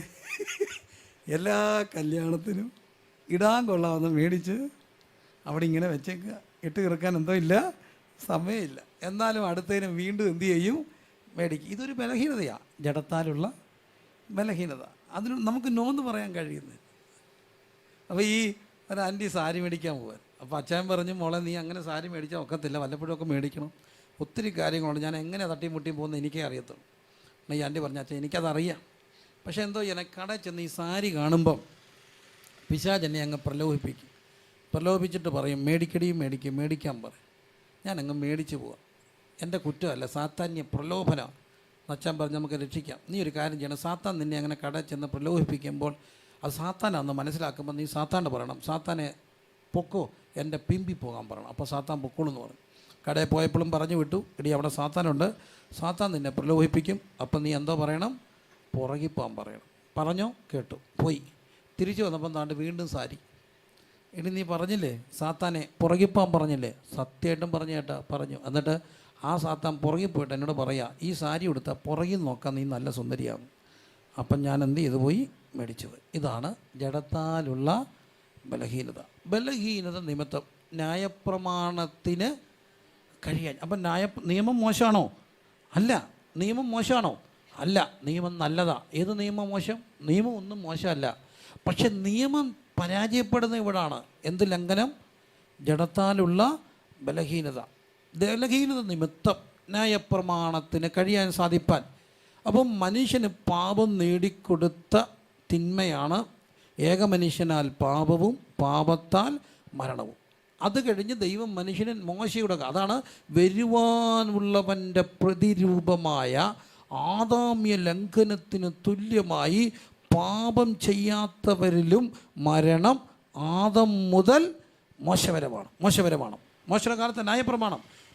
എല്ലാ കല്യാണത്തിനും ഇടാൻ കൊള്ളാവുന്ന മേടിച്ച് അവിടെ ഇങ്ങനെ വെച്ചേക്കുക. ഇട്ട് കിറക്കാൻ എന്തോ ഇല്ല, സമയമില്ല. എന്നാലും അടുത്തതിന് വീണ്ടും എന്തു ചെയ്യും? മേടിക്കും. ഇതൊരു ബലഹീനതയാണ്, ജഡത്താലുള്ള ബലഹീനത. അതിന് നമുക്ക് നോന്ന് പറയാൻ കഴിയുന്നത്. അപ്പോൾ ഈ ഒരു ആൻറ്റി സാരി മേടിക്കാൻ പോകാൻ, അപ്പോൾ അച്ഛൻ പറഞ്ഞു, മോളെ നീ അങ്ങനെ സാരി മേടിച്ചാൽ ഒക്കത്തില്ല, വല്ലപ്പോഴും ഒക്കെ മേടിക്കണം, ഒത്തിരി കാര്യങ്ങളുണ്ട്, ഞാൻ എങ്ങനെ തട്ടിയും മുട്ടിയും പോകുന്നത് എനിക്കേ അറിയത്തുള്ളൂ. ഈ ആൻറ്റി പറഞ്ഞു, അച്ഛൻ എനിക്കതറിയാം, പക്ഷേ എന്തോ കടയിൽ ചെന്ന് ഈ സാരി കാണുമ്പം പിശാച് എന്നെ അങ്ങ് പ്രലോഭിപ്പിച്ചിട്ട് പറയും, മേടിക്കാൻ പറയും. ഞാനങ്ങ് മേടിച്ച് പോവാം. എൻ്റെ കുറ്റമല്ല, സാത്താന്യ പ്രലോഭനം. അച്ഛൻ പറഞ്ഞ് നമുക്ക് രക്ഷിക്കാം. നീ ഒരു കാര്യം ചെയ്യണം, സാത്താൻ നിന്നെ അങ്ങനെ കടയിൽ ചെന്ന് പ്രലോഭിപ്പിക്കുമ്പോൾ അത് സാത്താനാണെന്ന് മനസ്സിലാക്കുമ്പോൾ നീ സാത്താൻ്റെ പറയണം, സാത്താനെ പൊക്കോ, എൻ്റെ പിമ്പി പോകാൻ പറയണം. അപ്പോൾ സാത്താൻ പൊക്കോളെന്ന് പറയും. കടയിൽ പോയപ്പോഴും പറഞ്ഞു വിട്ടു, എടി അവിടെ സാത്താനുണ്ട്, സാത്താൻ നിന്നെ പ്രലോഭിപ്പിക്കും. അപ്പം നീ എന്തോ പറയണം? പുറകിൽ പോകാൻ പറയണം. പറഞ്ഞോ, കേട്ടു, പോയി. തിരിച്ചു വന്നപ്പം താണ്ട് വീണ്ടും സാരി. ഇനി നീ പറഞ്ഞില്ലേ സാത്താനെ പുറകിൽ പോകാൻ പറഞ്ഞില്ലേ? സത്യമായിട്ടും പറഞ്ഞു കേട്ടാ, പറഞ്ഞു. എന്നിട്ട് ആ സാത്താൻ പുറകിൽ പോയിട്ട് എന്നോട് പറയാ, ഈ സാരി എടുത്താൽ പുറകിൽ നോക്കാൻ നീ നല്ല സുന്ദരിയാകും. അപ്പം ഞാൻ എന്ത് ചെയ്തു? പോയി മേടിച്ചു പോയി. ഇതാണ് ജഡത്താലുള്ള ബലഹീനത നിമിത്തം ന്യായപ്രമാണത്തിന് കഴിയാൻ. അപ്പം നിയമം മോശമാണോ? അല്ല. നിയമം മോശമാണോ? അല്ല. നിയമം നല്ലതാ. ഏത് നിയമം മോശം? നിയമം ഒന്നും മോശമല്ല. പക്ഷെ നിയമം പരാജയപ്പെടുന്ന ഇവിടാണ്. എന്ത് ലംഘനം? ജഡത്താലുള്ള ബലഹീനത നിമിത്തം ന്യായപ്രമാണത്തിന് കഴിയാൻ സാധിപ്പാൻ. അപ്പം മനുഷ്യന് പാപം നേടിക്കൊടുത്ത തിന്മയാണ് ഏകമനുഷ്യനാൽ പാപവും പാപത്താൽ മരണവും. അത് കഴിഞ്ഞ് ദൈവം മനുഷ്യന് മോശയുടെ, അതാണ് വരുവാനുള്ളവൻ്റെ പ്രതിരൂപമായ ആദാമ്യ ലംഘനത്തിന് തുല്യമായി പാപം ചെയ്യാത്തവരിലും മരണം ആദം മുതൽ മോശപരമാണ്. മോശയുടെ കാലത്ത്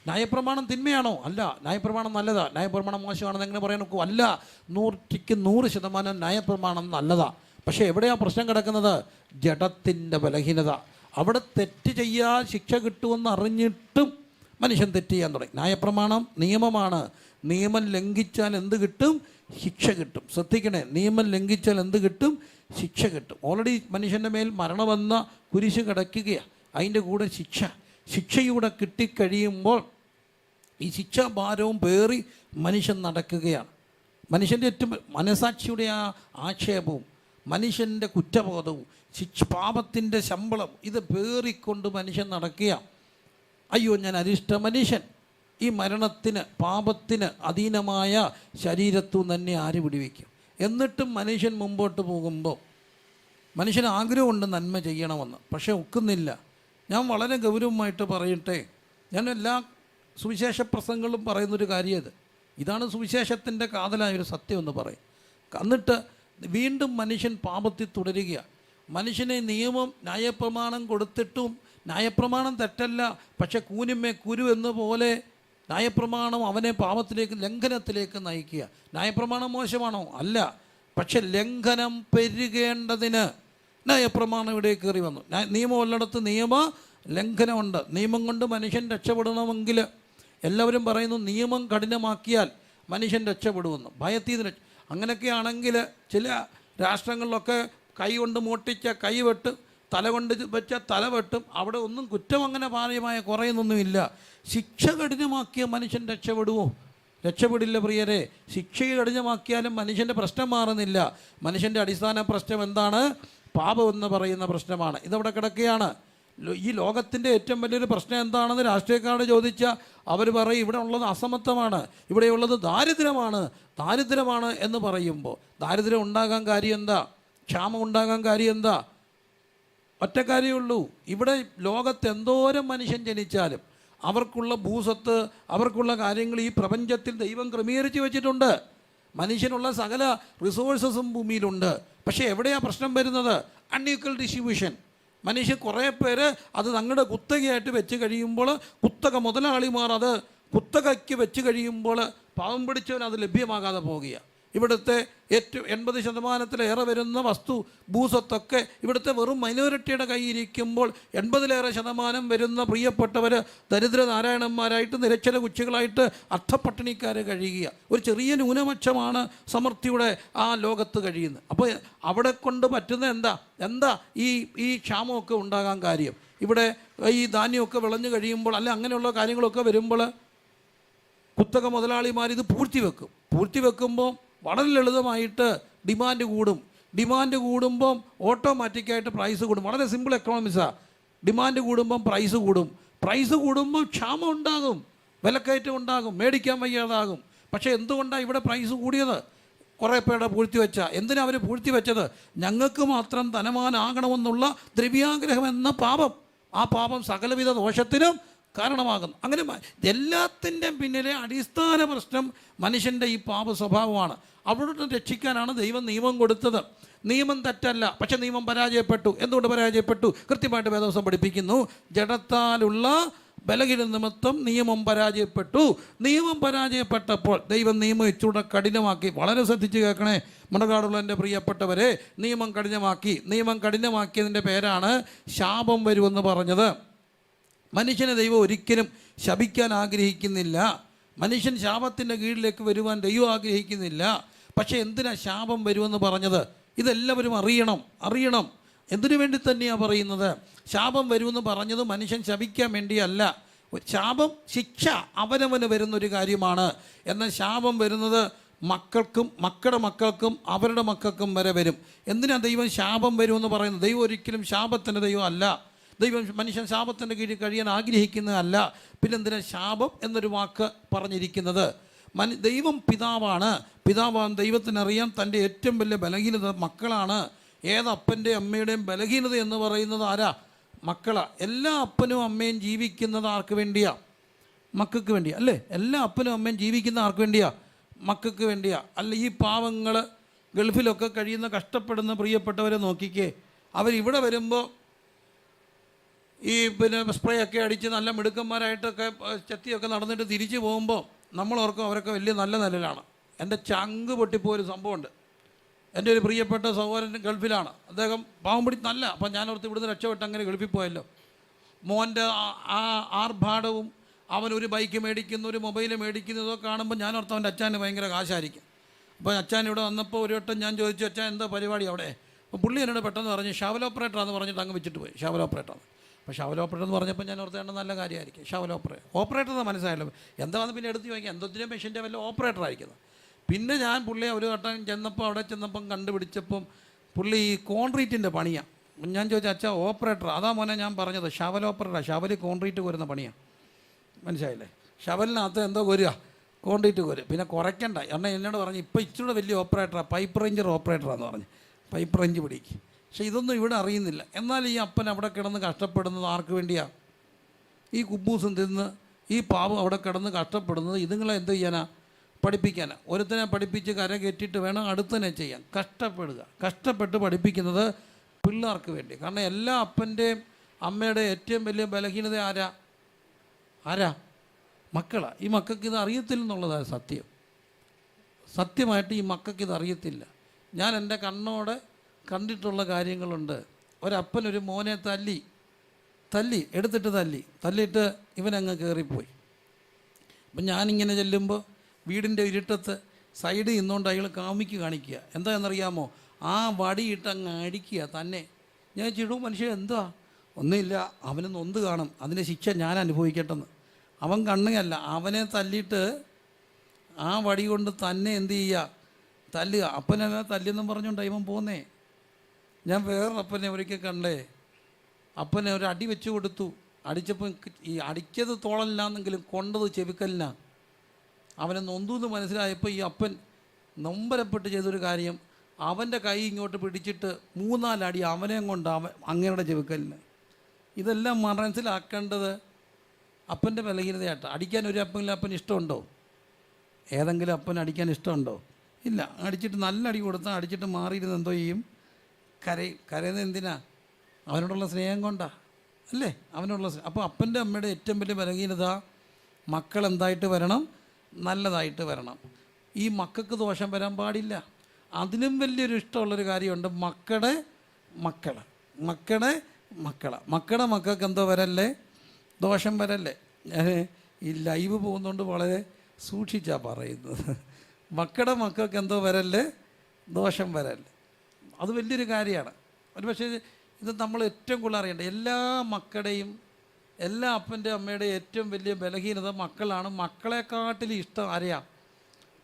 ന്യായപ്രമാണം തിന്മയാണോ? അല്ല. ന്യായപ്രമാണം നല്ലതാ. ന്യായപ്രമാണം മോശമാണെന്ന് എങ്ങനെ പറയാൻ നോക്കൂ? അല്ല. 100% ന്യായപ്രമാണം നല്ലതാ. പക്ഷേ എവിടെയാണ് പ്രശ്നം കിടക്കുന്നത്? ജഡത്തിൻ്റെ ബലഹീനത. അവിടെ തെറ്റ് ചെയ്യാൻ ശിക്ഷ കിട്ടുമെന്ന് അറിഞ്ഞിട്ടും മനുഷ്യൻ തെറ്റ് ചെയ്യാൻ തുടങ്ങി. ന്യായപ്രമാണം നിയമമാണ്. നിയമം ലംഘിച്ചാൽ എന്ത് കിട്ടും? ശിക്ഷ കിട്ടും. ശ്രദ്ധിക്കണേ, നിയമം ലംഘിച്ചാൽ എന്ത് കിട്ടും? ശിക്ഷ കിട്ടും. ഓൾറെഡി മനുഷ്യൻ്റെ മേൽ മരണമെന്ന കുരിശ് കിടക്കുകയാണ്, അതിൻ്റെ കൂടെ ശിക്ഷയൂടെ കിട്ടിക്കഴിയുമ്പോൾ ഈ ശിക്ഷാഭാരവും പേറി മനുഷ്യൻ നടക്കുകയാണ്. മനുഷ്യൻ്റെ ഏറ്റവും മനസാക്ഷിയുടെ ആ ആക്ഷേപവും മനുഷ്യൻ്റെ കുറ്റബോധവും പാപത്തിൻ്റെ ശമ്പളം ഇത് പേറിക്കൊണ്ട് മനുഷ്യൻ നടക്കുക. അയ്യോ, ഞാൻ അരിഷ്ട മനുഷ്യൻ, ഈ മരണത്തിന് പാപത്തിന് അധീനമായ ശരീരത്തു തന്നെ ആര് പിടിവെക്കും? എന്നിട്ടും മനുഷ്യൻ മുമ്പോട്ട് പോകുമ്പോൾ മനുഷ്യന് ആഗ്രഹമുണ്ട് നന്മ ചെയ്യണമെന്ന്, പക്ഷേ ഒക്കുന്നില്ല. ഞാൻ വളരെ ഗൗരവമായിട്ട് പറയട്ടെ, ഞാൻ എല്ലാ സുവിശേഷ പ്രസംഗങ്ങളും പറയുന്നൊരു കാര്യം ഇതാണ് സുവിശേഷത്തിൻ്റെ കാതലായൊരു സത്യം എന്ന് പറയും. എന്നിട്ട് വീണ്ടും മനുഷ്യൻ പാപത്തിൽ തുടരുകയാണ്. മനുഷ്യനെ നിയമം ന്യായപ്രമാണം കൊടുത്തിട്ടും ന്യായപ്രമാണം തെറ്റല്ല, പക്ഷെ കൂനിന്മേ കുരു എന്ന പോലെ ന്യായപ്രമാണം അവനെ പാപത്തിലേക്ക് ലംഘനത്തിലേക്ക് നയിക്കുക. ന്യായപ്രമാണം മോശമാണോ? അല്ല, പക്ഷെ ലംഘനം പെരുകേണ്ടതിന് ന്യായപ്രമാണം ഇവിടെ കയറി വന്നു. നിയമം ഉള്ളിടത്ത് നിയമ ലംഘനമുണ്ട്. നിയമം കൊണ്ട് മനുഷ്യൻ രക്ഷപ്പെടണമെങ്കിൽ എല്ലാവരും പറയുന്നു നിയമം കഠിനമാക്കിയാൽ മനുഷ്യൻ രക്ഷപ്പെടുമെന്ന്. ഭയത്തിൽ നിന്ന് അങ്ങനെയൊക്കെയാണെങ്കിൽ ചില രാഷ്ട്രങ്ങളിലൊക്കെ കൈ കൊണ്ട് മോട്ടിച്ച കൈ വെട്ടും, തല കൊണ്ട് വെച്ച തല വെട്ടും. അവിടെ ഒന്നും കുറ്റം അങ്ങനെ കാര്യമായ കുറയുന്നൊന്നുമില്ല. ശിക്ഷ കഠിനമാക്കിയ മനുഷ്യൻ രക്ഷപ്പെടുമോ? രക്ഷപ്പെടില്ല പ്രിയരെ. ശിക്ഷ കഠിനമാക്കിയാലും മനുഷ്യൻ്റെ പ്രശ്നം മാറുന്നില്ല. മനുഷ്യൻ്റെ അടിസ്ഥാന പ്രശ്നം എന്താണ്? പാപം എന്ന് പറയുന്ന പ്രശ്നമാണ്. ഇതവിടെ കിടക്കുകയാണ്. ഈ ലോകത്തിൻ്റെ ഏറ്റവും വലിയൊരു പ്രശ്നം എന്താണെന്ന് രാഷ്ട്രീയക്കാരോട് ചോദിച്ചാൽ അവർ പറയും ഇവിടെ ഉള്ളത് അസമത്വമാണ്, ഇവിടെയുള്ളത് ദാരിദ്ര്യമാണ് എന്ന് പറയുമ്പോൾ ദാരിദ്ര്യം ഉണ്ടാകാൻ കാര്യം എന്താ? ക്ഷാമം ഉണ്ടാകാൻ കാര്യം എന്താ? ഒറ്റ കാര്യമുള്ളൂ. ഇവിടെ ലോകത്ത് എന്തോരം മനുഷ്യൻ ജനിച്ചാലും അവർക്കുള്ള ഭൂസ്വത്ത്, അവർക്കുള്ള കാര്യങ്ങൾ ഈ പ്രപഞ്ചത്തിൽ ദൈവം ക്രമീകരിച്ച് വെച്ചിട്ടുണ്ട്. മനുഷ്യനുള്ള സകല റിസോഴ്സസും ഭൂമിയിലുണ്ട്. പക്ഷേ എവിടെയാണ് പ്രശ്നം വരുന്നത്? Unequal distribution. മനുഷ്യൻ കുറേ പേര് അത് തങ്ങളുടെ കുത്തകയായിട്ട് വെച്ച് കഴിയുമ്പോൾ കുത്തക മുതലാളിമാർ അത് കുത്തകയ്ക്ക് വെച്ച് കഴിയുമ്പോൾ പാവം പിടിച്ചവൻ അത് ലഭ്യമാകാതെ പോവുകയാണ്. ഇവിടുത്തെ ഏറ്റവും 80% വരുന്ന ഭൂസ്വത്തൊക്കെ ഇവിടുത്തെ വെറും മൈനോറിറ്റിയുടെ കയ്യിരിക്കുമ്പോൾ 80% വരുന്ന പ്രിയപ്പെട്ടവർ ദരിദ്ര നാരായണന്മാരായിട്ട് നിരക്ഷര കുച്ചികളായിട്ട് അർത്ഥപ്പട്ടിണിക്കാർ കഴിയുക. ഒരു ചെറിയ ന്യൂനപക്ഷമാണ് സമൃദ്ധിയുടെ ആ ലോകത്ത് കഴിയുന്നത്. അപ്പോൾ അവിടെ കൊണ്ട് പറ്റുന്ന എന്താ ഈ ക്ഷാമമൊക്കെ ഉണ്ടാകാൻ കാര്യം? ഇവിടെ ഈ ധാന്യമൊക്കെ വിളഞ്ഞു കഴിയുമ്പോൾ അല്ല അങ്ങനെയുള്ള കാര്യങ്ങളൊക്കെ വരുമ്പോൾ കുത്തക മുതലാളിമാർ ഇത് പൂഴ്ത്തി വെക്കുമ്പോൾ വളരെ ലളിതമായിട്ട് ഡിമാൻഡ് കൂടുമ്പം ഓട്ടോമാറ്റിക്കായിട്ട് പ്രൈസ് കൂടും. വളരെ സിമ്പിൾ എക്കണോമിക്സാണ്. ഡിമാൻഡ് കൂടുമ്പം പ്രൈസ് കൂടുമ്പോൾ ക്ഷാമം ഉണ്ടാകും, വിലക്കയറ്റം ഉണ്ടാകും, മേടിക്കാൻ വയ്യാതാകും. പക്ഷേ എന്തുകൊണ്ടാണ് ഇവിടെ പ്രൈസ് കൂടിയത്? കുറേ പേരുടെ എന്തിനാ അവർ പൂഴ്ത്തി വെച്ചത്? ഞങ്ങൾക്ക് മാത്രം ധനവാനാകണമെന്നുള്ള ദ്രവ്യാഗ്രഹം എന്ന പാപം. ആ പാപം സകലവിധ ദോഷത്തിനും കാരണമാകുന്നു. അങ്ങനെ എല്ലാത്തിൻ്റെയും പിന്നിലെ അടിസ്ഥാന പ്രശ്നം മനുഷ്യൻ്റെ ഈ പാപ സ്വഭാവമാണ്. അവിടെ രക്ഷിക്കാനാണ് ദൈവം നിയമം കൊടുത്തത്. നിയമം തെറ്റല്ല, പക്ഷെ നിയമം പരാജയപ്പെട്ടു. എന്തുകൊണ്ട് പരാജയപ്പെട്ടു? കൃത്യമായിട്ട് വേദവസം പഠിപ്പിക്കുന്നു. ജഡത്താലുള്ള ബലഹീന നിമിത്തം നിയമം പരാജയപ്പെട്ടു. നിയമം പരാജയപ്പെട്ടപ്പോൾ ദൈവം നിയമം ഇച്ചിലൂടെ കഠിനമാക്കി. വളരെ ശ്രദ്ധിച്ച് കേൾക്കണേ മണക്കാടുള്ള എൻ്റെ പ്രിയപ്പെട്ടവരെ, നിയമം കഠിനമാക്കിയതിൻ്റെ പേരാണ് ശാപം വരുമെന്ന് പറഞ്ഞത്. മനുഷ്യനെ ദൈവം ഒരിക്കലും ശപിക്കാൻ ആഗ്രഹിക്കുന്നില്ല. മനുഷ്യൻ ശാപത്തിൻ്റെ കീഴിലേക്ക് വരുവാൻ ദൈവം ആഗ്രഹിക്കുന്നില്ല. പക്ഷേ എന്തിനാ ശാപം വരുമെന്ന് പറഞ്ഞത്? ഇതെല്ലാവരും അറിയണം. എന്തിനു വേണ്ടി തന്നെയാണ് പറയുന്നത്? ശാപം വരുമെന്ന് പറഞ്ഞത് മനുഷ്യൻ ശപിക്കാൻ വേണ്ടിയല്ല. ശാപം ശിക്ഷ അവനവന് വരുന്നൊരു കാര്യമാണ്. എന്നാൽ ശാപം വരുന്നത് മക്കളുടെ മക്കൾക്കും അവരുടെ മക്കൾക്കും വരെ വരും. എന്തിനാണ് ദൈവം ശാപം വരുമെന്ന് പറയുന്നത്? ദൈവം ഒരിക്കലും ശാപത്തിൻ്റെ ദൈവം അല്ല. ദൈവം മനുഷ്യൻ ശാപത്തിൻ്റെ കീഴിൽ കഴിയാൻ ആഗ്രഹിക്കുന്നതല്ല. പിന്നെന്തിനാ ശാപം എന്നൊരു വാക്ക് പറഞ്ഞിരിക്കുന്നത്? ദൈവം പിതാവാണ്. ദൈവത്തിനറിയാം തൻ്റെ ഏറ്റവും വലിയ ബലഹീനത മക്കളാണ്. ഏതപ്പൻ്റെ അമ്മയുടെയും ബലഹീനത എന്ന് പറയുന്നത് ആരാ? മക്കളാണ്. എല്ലാ അപ്പനും അമ്മയും ജീവിക്കുന്നത് ആർക്ക് വേണ്ടിയാ? മക്കൾക്ക് വേണ്ടിയാ അല്ലേ? എല്ലാ അപ്പനും അമ്മയും ജീവിക്കുന്ന ആർക്ക് വേണ്ടിയാ? മക്കൾക്ക് വേണ്ടിയാ. അല്ല, ഈ പാവങ്ങൾ ഗൾഫിലൊക്കെ കഴിയുന്ന കഷ്ടപ്പെടുന്ന പ്രിയപ്പെട്ടവരെ നോക്കിക്കേ. അവരിവിടെ വരുമ്പോൾ ഈ സ്പ്രേ ഒക്കെ അടിച്ച് നല്ല മിടുക്കന്മാരായിട്ടൊക്കെ ചെത്തിയൊക്കെ നടന്നിട്ട് തിരിച്ചു പോകുമ്പോൾ നമ്മളോർക്കും അവരൊക്കെ വലിയ നല്ല നിലയിലാണ്. എൻ്റെ ചങ്ക് പൊട്ടിപ്പോയൊരു സംഭവമുണ്ട്. എൻ്റെ ഒരു പ്രിയപ്പെട്ട സഹോദരൻ ഗൾഫിലാണ്. അദ്ദേഹം പാവം പിടി നല്ല. അപ്പം ഞാനോർത്ത് ഇവിടുന്ന് രക്ഷപ്പെട്ട് അങ്ങനെ ഗൾഫിൽ പോയല്ലോ. മോൻ്റെ ആ ആർഭാടവും അവനൊരു ബൈക്ക് മേടിക്കുന്നു, ഒരു മൊബൈൽ മേടിക്കുന്നതൊക്കെ കാണുമ്പോൾ ഞാനോർത്ത് അവൻ്റെ അച്ഛന് ഭയങ്കര കാശായിരിക്കും. അപ്പോൾ അച്ഛൻ ഇവിടെ വന്നപ്പോൾ ഒരു വട്ടം ഞാൻ ചോദിച്ചു, അച്ഛൻ എന്താ പരിപാടി അവിടെ? അപ്പോൾ പുള്ളി എന്നോട് പെട്ടെന്ന് പറഞ്ഞു ഷവൽ ഓപ്പറേറ്ററാന്ന് പറഞ്ഞിട്ട് അങ്ങ് വെച്ചിട്ട് പോയി. ഷവൽ ഓപ്പറേറ്ററാണ്. അപ്പോൾ ഷവൽ ഓപ്പറേറ്റർ എന്ന് പറഞ്ഞപ്പോൾ ഞാൻ ഓർത്തേണ്ട നല്ല കാര്യമായിരിക്കും. ഷവൽ ഓപ്പറേറ്റർ എന്ന് മനസ്സിലായല്ലോ. എന്താണെന്ന് പിന്നെ എടുത്ത് ചോദിക്കാം, എന്തോത്തിൻ്റെ മെഷീൻ്റെ വല്ല ഓപ്പറേറ്റർ ആയിരിക്കുന്നത്. പിന്നെ ഞാൻ പുള്ളിയെ ഒരു വട്ടം ചെന്നപ്പോൾ അവിടെ ചെന്നപ്പം കണ്ടുപിടിച്ചപ്പം പുള്ളി ഈ കോൺക്രീറ്റിൻ്റെ പണിയാണ്. ഞാൻ ചോദിച്ചു, അച്ഛാ ഓപ്പറേറ്റർ? അതാ മോനെ ഞാൻ പറഞ്ഞത്, ഷവൽ ഓപ്പറേറ്ററാണ്. ഷവൽ കോൺക്രീറ്റ് കോരുന്ന പണിയാണ്, മനസ്സിലായില്ലേ? ഷവലിനകത്ത് എന്തോ കോരുക, കോൺക്രീറ്റ് കോരുക. പിന്നെ കുറയ്ക്കണ്ട. കാരണം എന്നോട് പറഞ്ഞു ഇപ്പോൾ ഇച്ചിരി വലിയ ഓപ്പറേറ്ററാണ്, പൈപ്പ് റേഞ്ചർ ഓപ്പറേറ്ററാന്ന് പറഞ്ഞു. പൈപ്പ് റേഞ്ച് പിടിക്കും. പക്ഷേ ഇതൊന്നും ഇവിടെ അറിയുന്നില്ല. എന്നാൽ ഈ അപ്പൻ അവിടെ കിടന്ന് കഷ്ടപ്പെടുന്നത് ആർക്ക് വേണ്ടിയാണ്? ഈ കുബൂസും തിന്ന് ഈ പാവം അവിടെ കിടന്ന് കഷ്ടപ്പെടുന്നത് ഇതുങ്ങളെ എന്ത് ചെയ്യാനാ? പഠിപ്പിക്കാനാ. ഒരുത്തനെ പഠിപ്പിച്ച് കര കയറ്റിയിട്ട് വേണം അടുത്തനെ ചെയ്യാൻ. കഷ്ടപ്പെട്ട് പഠിപ്പിക്കുന്നത് പിള്ളേർക്ക് വേണ്ടി. കാരണം എല്ലാ അപ്പൻ്റെയും അമ്മയുടെയും ഏറ്റവും വലിയ ബലഹീനത ആരാ? മക്കളാണ്. ഈ മക്കൾക്ക് ഇത് അറിയത്തില്ല എന്നുള്ളതാണ് സത്യം. സത്യമായിട്ട് ഈ മക്കൾക്ക് ഇത് അറിയത്തില്ല. ഞാൻ എൻ്റെ കണ്ണോടെ കണ്ടിട്ടുള്ള കാര്യങ്ങളുണ്ട്. ഒരപ്പനൊരു മോനെ തല്ലിയിട്ട് ഇവനങ്ങ് കയറിപ്പോയി. അപ്പം ഞാനിങ്ങനെ ചെല്ലുമ്പോൾ വീടിൻ്റെ ഇരുട്ടത്ത് സൈഡിൽ നിന്നുകൊണ്ട് അയാൾ കാമിക്ക് കാണിക്കുക. എന്താണെന്നറിയാമോ? ആ വടിയിട്ട് അങ്ങ് അടിക്കുക തന്നെ. ഞാൻ ചിടും മനുഷ്യൻ എന്താ? ഒന്നുമില്ല, അവന് നൊന്ത് കാണും, അതിൻ്റെ ശിക്ഷ ഞാൻ അനുഭവിക്കട്ടെന്ന്. അവൻ കണ്ണുകയല്ല, അവനെ തല്ലിയിട്ട് ആ വടി കൊണ്ട് തന്നെ എന്ത് ചെയ്യുക? തല്ലുക. അപ്പനെല്ലാം തല്ലിയെന്നും പറഞ്ഞുകൊണ്ട് ഇവൻ പോന്നേ. ഞാൻ വേറൊരപ്പനെ ഒരിക്കൽ കണ്ടേ, അപ്പനെ ഒരു അടി വെച്ച് കൊടുത്തു. അടിച്ചപ്പോൾ ഈ അടിച്ചത് തോളലിനാണെന്നെങ്കിലും കൊണ്ടത് ചെവിക്കലിനാണ്. അവനെ നൊന്തുന്ന് മനസ്സിലായപ്പോൾ ഈ അപ്പൻ നൊമ്പരപ്പെട്ട് ചെയ്തൊരു കാര്യം, അവൻ്റെ കൈ ഇങ്ങോട്ട് പിടിച്ചിട്ട് 3-4 അടി അവനെയും കൊണ്ട് അങ്ങയുടെ ചെവിക്കലിന്. ഇതെല്ലാം മനസ്സിലാക്കേണ്ടത് അപ്പൻ്റെ ബലഹീനതയായിട്ട്. അടിക്കാൻ ഒരു അപ്പൻ ഇഷ്ടമുണ്ടോ? ഏതെങ്കിലും അപ്പൻ അടിക്കാൻ ഇഷ്ടമുണ്ടോ? ഇല്ല. അടിച്ചിട്ട് നല്ല അടി കൊടുത്താൽ അടിച്ചിട്ട് മാറിയിരുന്ന് എന്തോ ചെയ്യും? കരയുന്നത് എന്തിനാ? അവനോടുള്ള സ്നേഹം കൊണ്ടാ അല്ലേ? അവനോടുള്ള അപ്പോൾ അപ്പൻ്റെ അമ്മയുടെ ഏറ്റവും വലിയ ബലഹീനത മക്കൾ എന്തായിട്ട് വരണം? നല്ലതായിട്ട് വരണം. ഈ മക്കൾക്ക് ദോഷം വരാൻ പാടില്ല. അതിനും വലിയൊരു ഇഷ്ടമുള്ളൊരു കാര്യമുണ്ട്, മക്കളുടെ മക്കൾക്ക് എന്തോ വരല്ലേ? ദോഷം വരല്ലേ? ഞാൻ ഈ ലൈവ് പോകുന്നതുകൊണ്ട് വളരെ സൂക്ഷിച്ചാണ് പറയുന്നത്. മക്കൾക്ക് എന്തോ വരല്ലേ? ദോഷം വരല്ലേ? അത് വലിയൊരു കാര്യമാണ്. ഒരു പക്ഷേ ഇത് നമ്മൾ ഏറ്റവും കൂടുതൽ അറിയേണ്ടത്, എല്ലാ മക്കളുടെയും എല്ലാ അപ്പൻ്റെ അമ്മയുടെയും ഏറ്റവും വലിയ ബലഹീനത മക്കളാണ്. മക്കളെക്കാട്ടിലും ഇഷ്ടം ആരെയാണ്?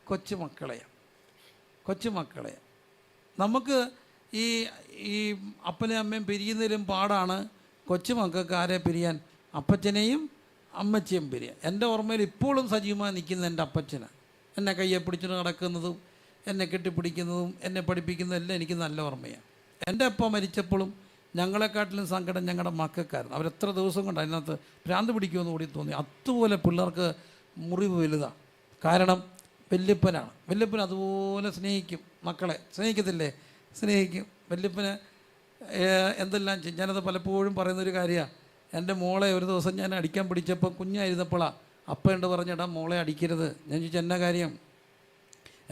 കൊച്ചുമക്കളെയാണ്. നമുക്ക് ഈ അപ്പനെയും അമ്മയും പിരിയുന്നതിലും പാടാണ് കൊച്ചുമക്കൾക്ക് ആരെ പിരിയാൻ? അപ്പച്ചനെയും അമ്മച്ചിയും പിരിയാൻ. എൻ്റെ ഓർമ്മയിൽ ഇപ്പോഴും സജീവമായി നിൽക്കുന്ന എൻ്റെ അപ്പച്ചനാണ്. എന്നെ കയ്യെ പിടിച്ചിട്ട് നടക്കുന്നതും എന്നെ കെട്ടിപ്പിടിക്കുന്നതും എന്നെ പഠിപ്പിക്കുന്നതും എല്ലാം എനിക്ക് നല്ല ഓർമ്മയാണ്. എൻ്റെ അപ്പ മരിച്ചപ്പോഴും ഞങ്ങളെക്കാട്ടിലും സങ്കടം ഞങ്ങളുടെ മക്കൾക്കായിരുന്നു. അവരെത്ര ദിവസം കൊണ്ട് അതിനകത്ത് ഭ്രാന്ത് പിടിക്കുമെന്ന് കൂടി തോന്നി. അതുപോലെ പിള്ളേർക്ക് മുറിവ് വലുതാണ്. കാരണം വല്യപ്പൻ അതുപോലെ സ്നേഹിക്കും മക്കളെ. സ്നേഹിക്കത്തില്ലേ? സ്നേഹിക്കും. വല്യപ്പന് എന്തെല്ലാം ചെയ്യും. ഞാനത് പലപ്പോഴും പറയുന്നൊരു കാര്യമാണ്. എൻ്റെ മോളെ ഒരു ദിവസം ഞാൻ അടിക്കാൻ പിടിച്ചപ്പോൾ കുഞ്ഞായിരുന്നപ്പോഴാണ് അപ്പയുണ്ട് പറഞ്ഞിടാ മോളെ അടിക്കരുത്. ഞാൻ ചോദിച്ചു എന്നാ കാര്യം?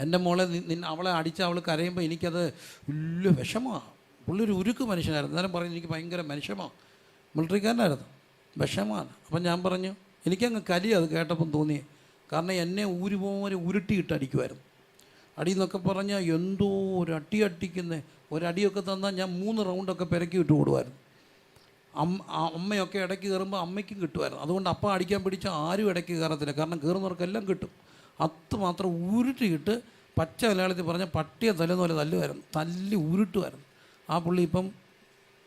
എൻ്റെ മോളെ അവളെ അടിച്ച് അവൾ കരയുമ്പോൾ എനിക്കത് വലിയ വിഷമമാണ്. പുള്ളൊരു ഉരുക്ക് മനുഷ്യനായിരുന്നു. എന്നാലും പറഞ്ഞു എനിക്ക് ഭയങ്കര മനുഷ്യമാണ്, മിലിറ്ററിക്കാരനായിരുന്നു, വിഷമാണ്. അപ്പം ഞാൻ പറഞ്ഞു എനിക്കങ്ങ് അത് കേട്ടപ്പം തോന്നി. കാരണം എന്നെ ഊരുപോലെ ഉരുട്ടിയിട്ട് അടിക്കുമായിരുന്നു. അടിയെന്നൊക്കെ പറഞ്ഞാൽ എന്തോ അടിക്കുന്നത്. ഒരടിയൊക്കെ തന്നാൽ ഞാൻ 3 റൗണ്ടൊക്കെ പെരക്കി ഇട്ട് കൊടുക്കുമായിരുന്നു. അമ്മയൊക്കെ ഇടയ്ക്ക് കയറുമ്പോൾ അമ്മയ്ക്കും കിട്ടുമായിരുന്നു. അതുകൊണ്ട് അപ്പം അടിക്കാൻ പിടിച്ചാൽ ആരും ഇടയ്ക്ക് കയറത്തില്ല. കാരണം കയറുന്നവർക്കെല്ലാം കിട്ടും. അതുമാത്രം ഉരുട്ടിയിട്ട് പച്ച മലയാളത്തിൽ പറഞ്ഞാൽ പട്ടിയെ തല്ലുന്ന പോലെ തല്ലി ഉരുട്ടുമായിരുന്നു. ആ പുള്ളി ഇപ്പം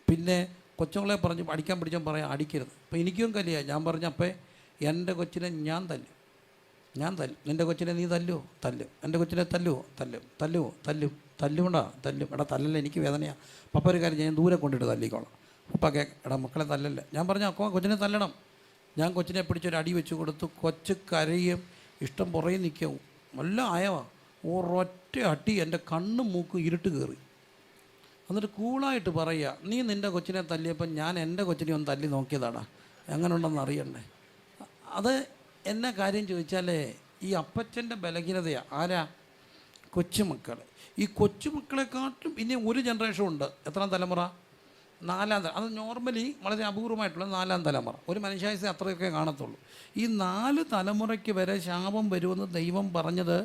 പിന്നെ കൊച്ചുങ്ങളെ പറഞ്ഞ് അടിക്കാൻ പിടിച്ചാൽ പറയാം അടിക്കരുത്. അപ്പം എനിക്കും കലിയായി. ഞാൻ പറഞ്ഞ അപ്പേ എൻ്റെ കൊച്ചിനെ ഞാൻ തല്ലും. നിൻ്റെ കൊച്ചിനെ നീ തല്ലും. എൻ്റെ കൊച്ചിനെ തല്ലുകൊണ്ടാ തല്ലും. എടാ തല്ലല്ല, എനിക്ക് വേദനയാണ്. പപ്പ ഒരു കാര്യം ഞാൻ ദൂരെ കൊണ്ടിട്ട് തല്ലിക്കോളാം. പപ്പക്കെ എടാ മക്കളെ തല്ലല്ലേ. ഞാൻ പറഞ്ഞ കൊച്ചിനെ തല്ലണം. ഞാൻ കൊച്ചിനെ പിടിച്ചൊരു അടി വെച്ച് കൊടുത്തു. കൊച്ച് കരയും, ഇഷ്ടം പുറകെ നിൽക്കും, നല്ല ആയവാ. ഒരൊറ്റ അടി എൻ്റെ കണ്ണും മൂക്കും ഇരുട്ട് കയറി. എന്നിട്ട് കൂളായിട്ട് പറയുക, നീ നിൻ്റെ കൊച്ചിനെ തല്ലിയപ്പം ഞാൻ എൻ്റെ കൊച്ചിനെ ഒന്ന് തല്ലി നോക്കിയതാടാ, എങ്ങനെ ഉണ്ടെന്ന് അറിയണ്ടേ. അത് എന്നെ കാര്യം ചോദിച്ചാലേ ഈ അപ്പച്ചൻ്റെ ബലഹീനതയാണ്. ആരാ? കൊച്ചുമക്കൾ. ഈ കൊച്ചുമക്കളെക്കാട്ടും ഇനി ഒരു ജനറേഷൻ ഉണ്ട്. എത്ര തലമുറ? അത് നോർമലി വളരെ അപൂർവമായിട്ടുള്ള 4-ാം തലമുറ. ഒരു മനുഷ്യായുസ്സേ അത്രയൊക്കെ കാണത്തുള്ളൂ. ഈ 4 തലമുറയ്ക്ക് വരെ ശാപം വരുമെന്ന് ദൈവം പറഞ്ഞത്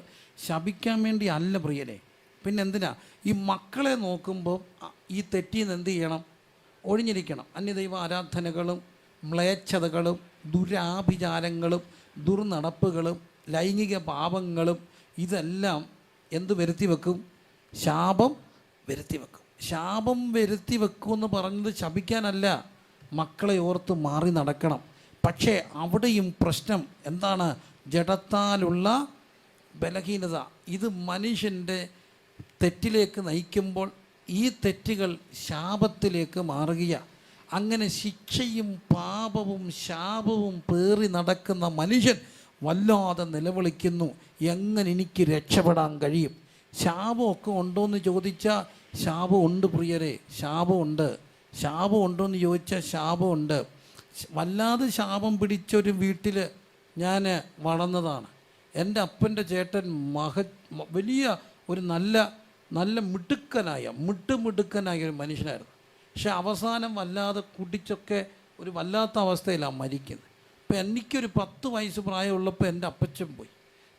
ശപിക്കാൻ വേണ്ടി അല്ല പ്രിയരെ. പിന്നെ എന്തിനാ? ഈ മക്കളെ നോക്കുമ്പോൾ ഈ തെറ്റിന്ന് എന്ത് ചെയ്യണം? ഒഴിഞ്ഞിരിക്കണം. അന്യദൈവ ആരാധനകളും മ്ലേച്ഛതകളും ദുരാഭിചാരങ്ങളും ദുർനടപ്പുകളും ലൈംഗിക പാപങ്ങളും ഇതെല്ലാം എന്ത് വരുത്തി വെക്കും? ശാപം വരുത്തി വെക്കും. ശാപം വരുത്തി വെക്കുമെന്ന് പറഞ്ഞത് ശപിക്കാനല്ല, മക്കളെ ഓർത്ത് മാറി നടക്കണം. പക്ഷേ അവിടെയും പ്രശ്നം എന്താണ്? ജഡത്താലുള്ള ബലഹീനത. ഇത് മനുഷ്യൻ്റെ തെറ്റിലേക്ക് നയിക്കുമ്പോൾ ഈ തെറ്റുകൾ ശാപത്തിലേക്ക് മാറുകയാണ്. അങ്ങനെ ശിക്ഷയും പാപവും ശാപവും പേറി നടക്കുന്ന മനുഷ്യൻ വല്ലാതെ നിലവിളിക്കുന്നു, എങ്ങനെ എനിക്ക് രക്ഷപ്പെടാൻ കഴിയും? ശാപമൊക്കെ ഉണ്ടോയെന്ന് ചോദിച്ചാൽ ശാപമുണ്ട് പ്രിയരെ, ശാപമുണ്ട്. ശാപമുണ്ടോയെന്ന് ചോദിച്ചാൽ ശാപമുണ്ട്. വല്ലാതെ ശാപം പിടിച്ചൊരു വീട്ടിൽ ഞാൻ വളർന്നതാണ്. എൻ്റെ അപ്പൻ്റെ ചേട്ടൻ വലിയ ഒരു നല്ല മിടുക്കനായ ഒരു മനുഷ്യനായിരുന്നു. പക്ഷെ അവസാനം വല്ലാതെ കുടിച്ചൊക്കെ ഒരു വല്ലാത്ത അവസ്ഥയിലാണ് മരിക്കുന്നത്. ഇപ്പം എനിക്കൊരു 10 വയസ്സ് പ്രായമുള്ളപ്പോൾ എൻ്റെ അപ്പച്ചൻ പോയി.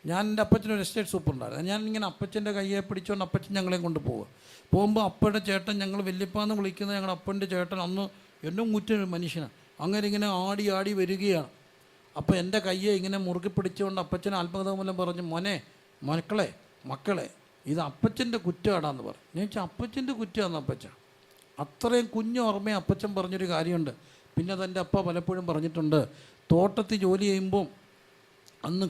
എൻ്റെ അപ്പച്ചനൊരു എസ്റ്റേറ്റ് സൂപ്പറുണ്ടായിരുന്നു. ഞാനിങ്ങനെ അപ്പച്ചൻ്റെ കയ്യെ പിടിച്ചുകൊണ്ട് അപ്പച്ചൻ ഞങ്ങളെയും കൊണ്ട് പോകുമ്പോൾ അപ്പയുടെ ചേട്ടൻ, ഞങ്ങൾ വല്യപ്പാന്ന് വിളിക്കുന്നത് ഞങ്ങളുടെ അപ്പൻ്റെ ചേട്ടൻ അന്ന് എന്നും മുറ്റൊരു മനുഷ്യനാണ്. അങ്ങനെ ഇങ്ങനെ ആടി വരികയാണ്. അപ്പോൾ എൻ്റെ കയ്യെ ഇങ്ങനെ മുറുകി പിടിച്ചുകൊണ്ട് അപ്പച്ചൻ ആത്മകഥ മൂലം പറഞ്ഞു, മക്കളെ ഇത് അപ്പച്ചൻ്റെ കുറ്റമാടാന്ന് പറഞ്ഞു. ഞാൻ ചോദിച്ചാൽ അപ്പച്ചൻ്റെ കുറ്റമാണെന്ന് അപ്പച്ച. അത്രയും കുഞ്ഞു ഓർമ്മയെ അപ്പച്ചൻ പറഞ്ഞൊരു കാര്യമുണ്ട്. പിന്നെ അതെൻ്റെ അപ്പ പലപ്പോഴും പറഞ്ഞിട്ടുണ്ട്. തോട്ടത്തിൽ ജോലി ചെയ്യുമ്പം അന്ന്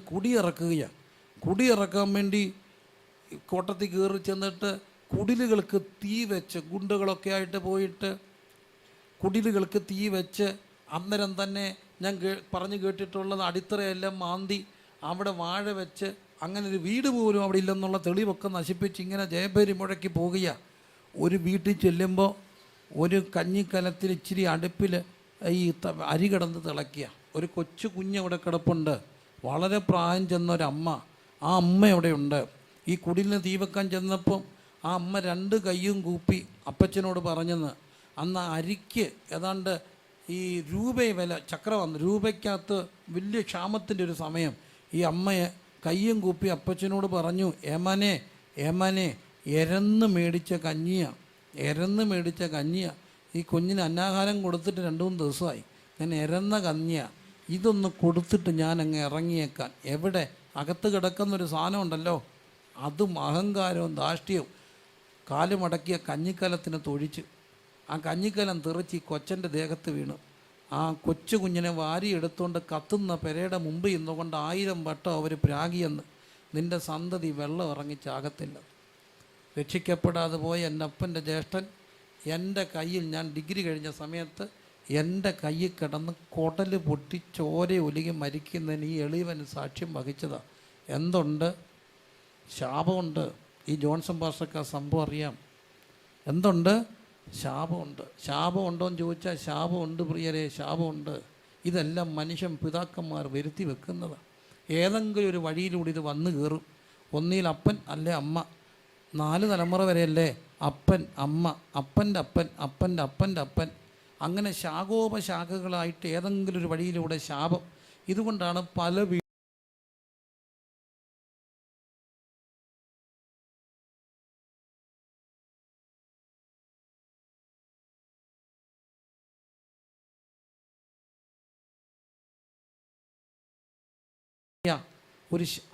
കുടിയിറക്കാൻ വേണ്ടി കോട്ടത്തിൽ കയറി ചെന്നിട്ട് കുടിലുകൾക്ക് തീ വെച്ച്, ഗുണ്ടകളൊക്കെ ആയിട്ട് പോയിട്ട് കുടിലുകൾക്ക് തീ വെച്ച് അന്നേരം തന്നെ ഞാൻ പറഞ്ഞു കേട്ടിട്ടുള്ളത് അടിത്തറയെല്ലാം മാന്തി അവിടെ വാഴ വെച്ച് അങ്ങനെ ഒരു വീട് പോലും അവിടെ ഇല്ലെന്നുള്ള തെളിവൊക്കെ നശിപ്പിച്ച് ഇങ്ങനെ ജയഭേരി മുഴക്കി പോകുക. ഒരു വീട്ടിൽ ചെല്ലുമ്പോൾ ഒരു കഞ്ഞിക്കലത്തിൽ ഇച്ചിരി അടുപ്പിൽ ഈ അരി കിടന്ന് തിളയ്ക്കുക. ഒരു കൊച്ചു കുഞ്ഞവിടെ കിടപ്പുണ്ട്, വളരെ പ്രായം ചെന്നൊരമ്മ. ആ അമ്മ അവിടെയുണ്ട്. ഈ കുടിലിന് തീ വെക്കാൻ ചെന്നപ്പം ആ അമ്മ 2 കൈയും കൂപ്പി അപ്പച്ചനോട് പറഞ്ഞെന്ന്, അന്ന് അരിക്ക് ഏതാണ്ട് ഈ വില ചക്ര വന്നു, രൂപയ്ക്കകത്ത് വലിയ ക്ഷാമത്തിൻ്റെ ഒരു സമയം. ഈ അമ്മയെ കയ്യും കൂപ്പി അപ്പച്ചനോട് പറഞ്ഞു, ഏമാനെ എരന്ന് മേടിച്ച കഞ്ഞിയ ഈ കുഞ്ഞിന് അന്നാഹാരം കൊടുത്തിട്ട് 2-3 ദിവസമായി. ഞാൻ എരന്ന കഞ്ഞിയ, ഇതൊന്ന് കൊടുത്തിട്ട് ഞാൻ അങ്ങ് ഇറങ്ങിയേക്കാൻ. എവിടെ? അകത്ത് കിടക്കുന്നൊരു സാധനം ഉണ്ടല്ലോ, അതും അഹങ്കാരവും ധാഷ്ട്യവും. കാലുമടക്കിയ കഞ്ഞിക്കലത്തിന് തൊഴിച്ച് ആ കഞ്ഞിക്കലം തെറിച്ച് ഈ കൊച്ചൻ്റെ ദേഹത്ത് വീണു. ആ കൊച്ചു കുഞ്ഞിനെ വാരിയെടുത്തുകൊണ്ട് കത്തുന്ന പെരയുടെ മുമ്പ് ഇന്നുകൊണ്ട് 1000 വട്ടം അവർ പ്രാഗിയെന്ന്, നിൻ്റെ സന്തതി വെള്ളം ഇറങ്ങി ചാകത്തില്ല. രക്ഷിക്കപ്പെടാതെ പോയ എൻ്റെ അപ്പൻ്റെ ജ്യേഷ്ഠൻ എൻ്റെ കയ്യിൽ, ഞാൻ ഡിഗ്രി കഴിഞ്ഞ സമയത്ത് എൻ്റെ കയ്യിൽ കിടന്ന് കുടൽ പൊട്ടി ചോര ഒലുകി മരിക്കുന്നതിന് ഈ എളിയവന് സാക്ഷ്യം വഹിച്ചതാണ്. എന്തുണ്ട്? ശാപമുണ്ട്. ഈ ജോൺസൺ പാസ്റ്റർക്ക് ആ സംഭവം അറിയാം. എന്തുണ്ട്? ശാപമുണ്ട്. ശാപമുണ്ടോയെന്ന് ചോദിച്ചാൽ ശാപമുണ്ട് പ്രിയരെ, ശാപമുണ്ട്. ഇതെല്ലാം മനുഷ്യൻ പിതാക്കന്മാർ വരുത്തി വെക്കുന്നതാണ്. ഏതെങ്കിലും ഒരു വഴിയിലൂടെ ഇത് വന്നു കയറും. ഒന്നിൽ അപ്പൻ അല്ലേ അമ്മ, 4 തലമുറ വരെയല്ലേ അപ്പൻ അമ്മ, അപ്പൻ്റെ അപ്പൻ, അപ്പൻ്റെ അപ്പൻ്റെ അപ്പൻ, അങ്ങനെ ശാഖോപശാഖകളായിട്ട് ഏതെങ്കിലും ഒരു വഴിയിലൂടെ ശാപം. ഇതുകൊണ്ടാണ് പല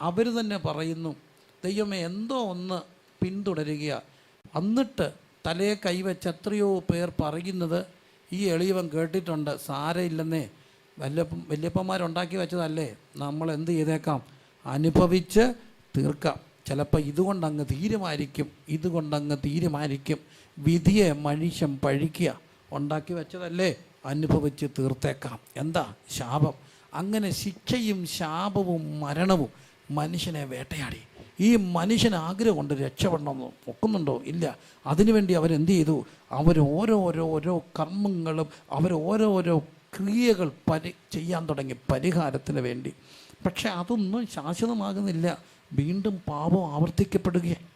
അവർ തന്നെ പറയുന്നു, ദൈവമേ എന്തോ ഒന്ന് പിന്തുടരുക. എന്നിട്ട് തലയെ കൈവച്ച് എത്രയോ പേർ പറയുന്നത് ഈ എളിയവൻ കേട്ടിട്ടുണ്ട്, സാരയില്ലെന്നേ, വല്യപ്പന്മാരുണ്ടാക്കി വെച്ചതല്ലേ, നമ്മൾ എന്ത് ചെയ്തേക്കാം, അനുഭവിച്ച് തീർക്കാം. ചിലപ്പോൾ ഇതുകൊണ്ടങ്ങ് തീരുമാനിക്കും. വിധിയെ മനുഷ്യൻ പഴിക്കുക, ഉണ്ടാക്കി വെച്ചതല്ലേ, അനുഭവിച്ച് തീർത്തേക്കാം. എന്താ? ശാപം. അങ്ങനെ ശിക്ഷയും ശാപവും മരണവും മനുഷ്യനെ വേട്ടയാടി. ഈ മനുഷ്യന് ആഗ്രഹമുണ്ട് രക്ഷപ്പെടണമെന്ന്, ഒക്കുന്നുണ്ടോ? ഇല്ല. അതിനുവേണ്ടി അവരെന്ത് ചെയ്തു? ഓരോ കർമ്മങ്ങളും ഓരോ ക്രിയകൾ ചെയ്യാൻ തുടങ്ങി പരിഹാരത്തിന് വേണ്ടി. പക്ഷെ അതൊന്നും ശാശ്വതമാകുന്നില്ല. വീണ്ടും പാപം ആവർത്തിക്കപ്പെടുകയാണ്.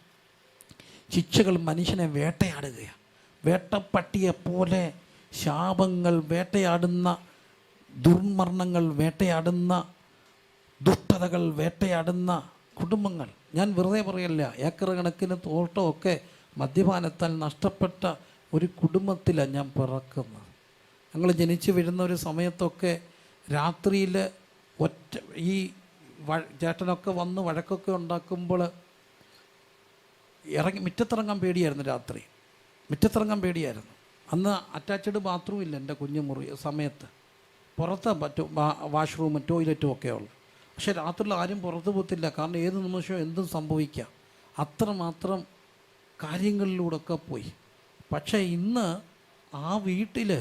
ശിക്ഷകൾ മനുഷ്യനെ വേട്ടയാടുകയാണ്. വേട്ടപ്പട്ടിയെപ്പോലെ ശാപങ്ങൾ വേട്ടയാടുന്ന, ദുർമരണങ്ങൾ വേട്ടയാടുന്ന, ദുഷ്ടതകൾ വേട്ടയാടുന്ന കുടുംബങ്ങൾ. ഞാൻ വെറുതെ പറയല്ല, ഏക്കർ കണക്കിന് തോട്ടമൊക്കെ മദ്യപാനത്താൽ നഷ്ടപ്പെട്ട ഒരു കുടുംബത്തിലാണ് ഞാൻ പിറക്കുന്നത്. ഞങ്ങൾ ജനിച്ചു വീഴുന്ന ഒരു സമയത്തൊക്കെ രാത്രിയിൽ ഈ ചേട്ടനൊക്കെ വന്ന് വഴക്കൊക്കെ ഉണ്ടാക്കുമ്പോൾ മുറ്റത്തിറങ്ങാൻ പേടിയായിരുന്നു. രാത്രി മുറ്റത്തിറങ്ങാൻ പേടിയായിരുന്നു. അന്ന് അറ്റാച്ച്ഡ് ബാത്റൂം ഇല്ല എൻ്റെ കുഞ്ഞു മുറി സമയത്ത്. പുറത്ത് വാഷ്റൂമും ടോയ്ലറ്റും ഒക്കെ ഉള്ളു. പക്ഷെ രാത്രിയിൽ ആരും പുറത്ത് പോകത്തില്ല, കാരണം ഏത് നിമിഷവും എന്തും സംഭവിക്കാം. അത്രമാത്രം കാര്യങ്ങളിലൂടെയൊക്കെ പോയി. പക്ഷേ ഇന്ന് ആ വീട്ടിൽ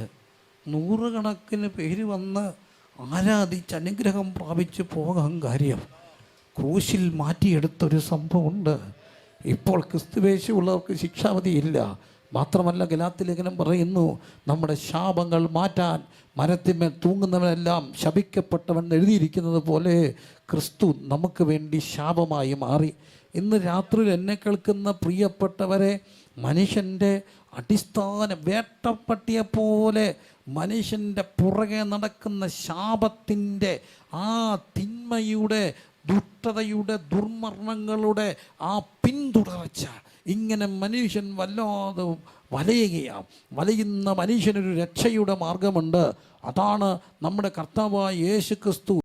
നൂറുകണക്കിന് പേര് വന്ന് ആരാധിച്ച് അനുഗ്രഹം പ്രാപിച്ച് പോകാൻ കാര്യം ക്രൂശിൽ മാറ്റിയെടുത്തൊരു സംഭവമുണ്ട്. ഇപ്പോൾ ക്രിസ്തുവേശുള്ളവർക്ക് ശിക്ഷാവിധിയില്ല. മാത്രമല്ല, ഗലാത്യ ലേഖനം പറയുന്നു, നമ്മുടെ ശാപങ്ങൾ മാറ്റാൻ മരത്തിന്മേൽ തൂങ്ങുന്നവനെല്ലാം ശപിക്കപ്പെട്ടവൻ എഴുതിയിരിക്കുന്നത് പോലെ ക്രിസ്തു നമുക്ക് വേണ്ടി ശാപമായി മാറി. ഇന്ന് രാത്രിയിൽ എന്നെ കേൾക്കുന്ന പ്രിയപ്പെട്ടവരെ, മനുഷ്യൻ്റെ അടിസ്ഥാന വേട്ടപ്പട്ടിയെപ്പോലെ മനുഷ്യൻ്റെ പുറകെ നടക്കുന്ന ശാപത്തിൻ്റെ, ആ തിന്മയുടെ, ദുഷ്ടതയുടെ, ദുർമരണങ്ങളുടെ ആ പിന്തുടർച്ച, ഇങ്ങനെ മനുഷ്യൻ വല്ലാതെ വലയുകയാണ്. വലയുന്ന മനുഷ്യനൊരു രക്ഷയുടെ മാർഗമുണ്ട്. അതാണ് നമ്മുടെ കർത്താവായ യേശു ക്രിസ്തു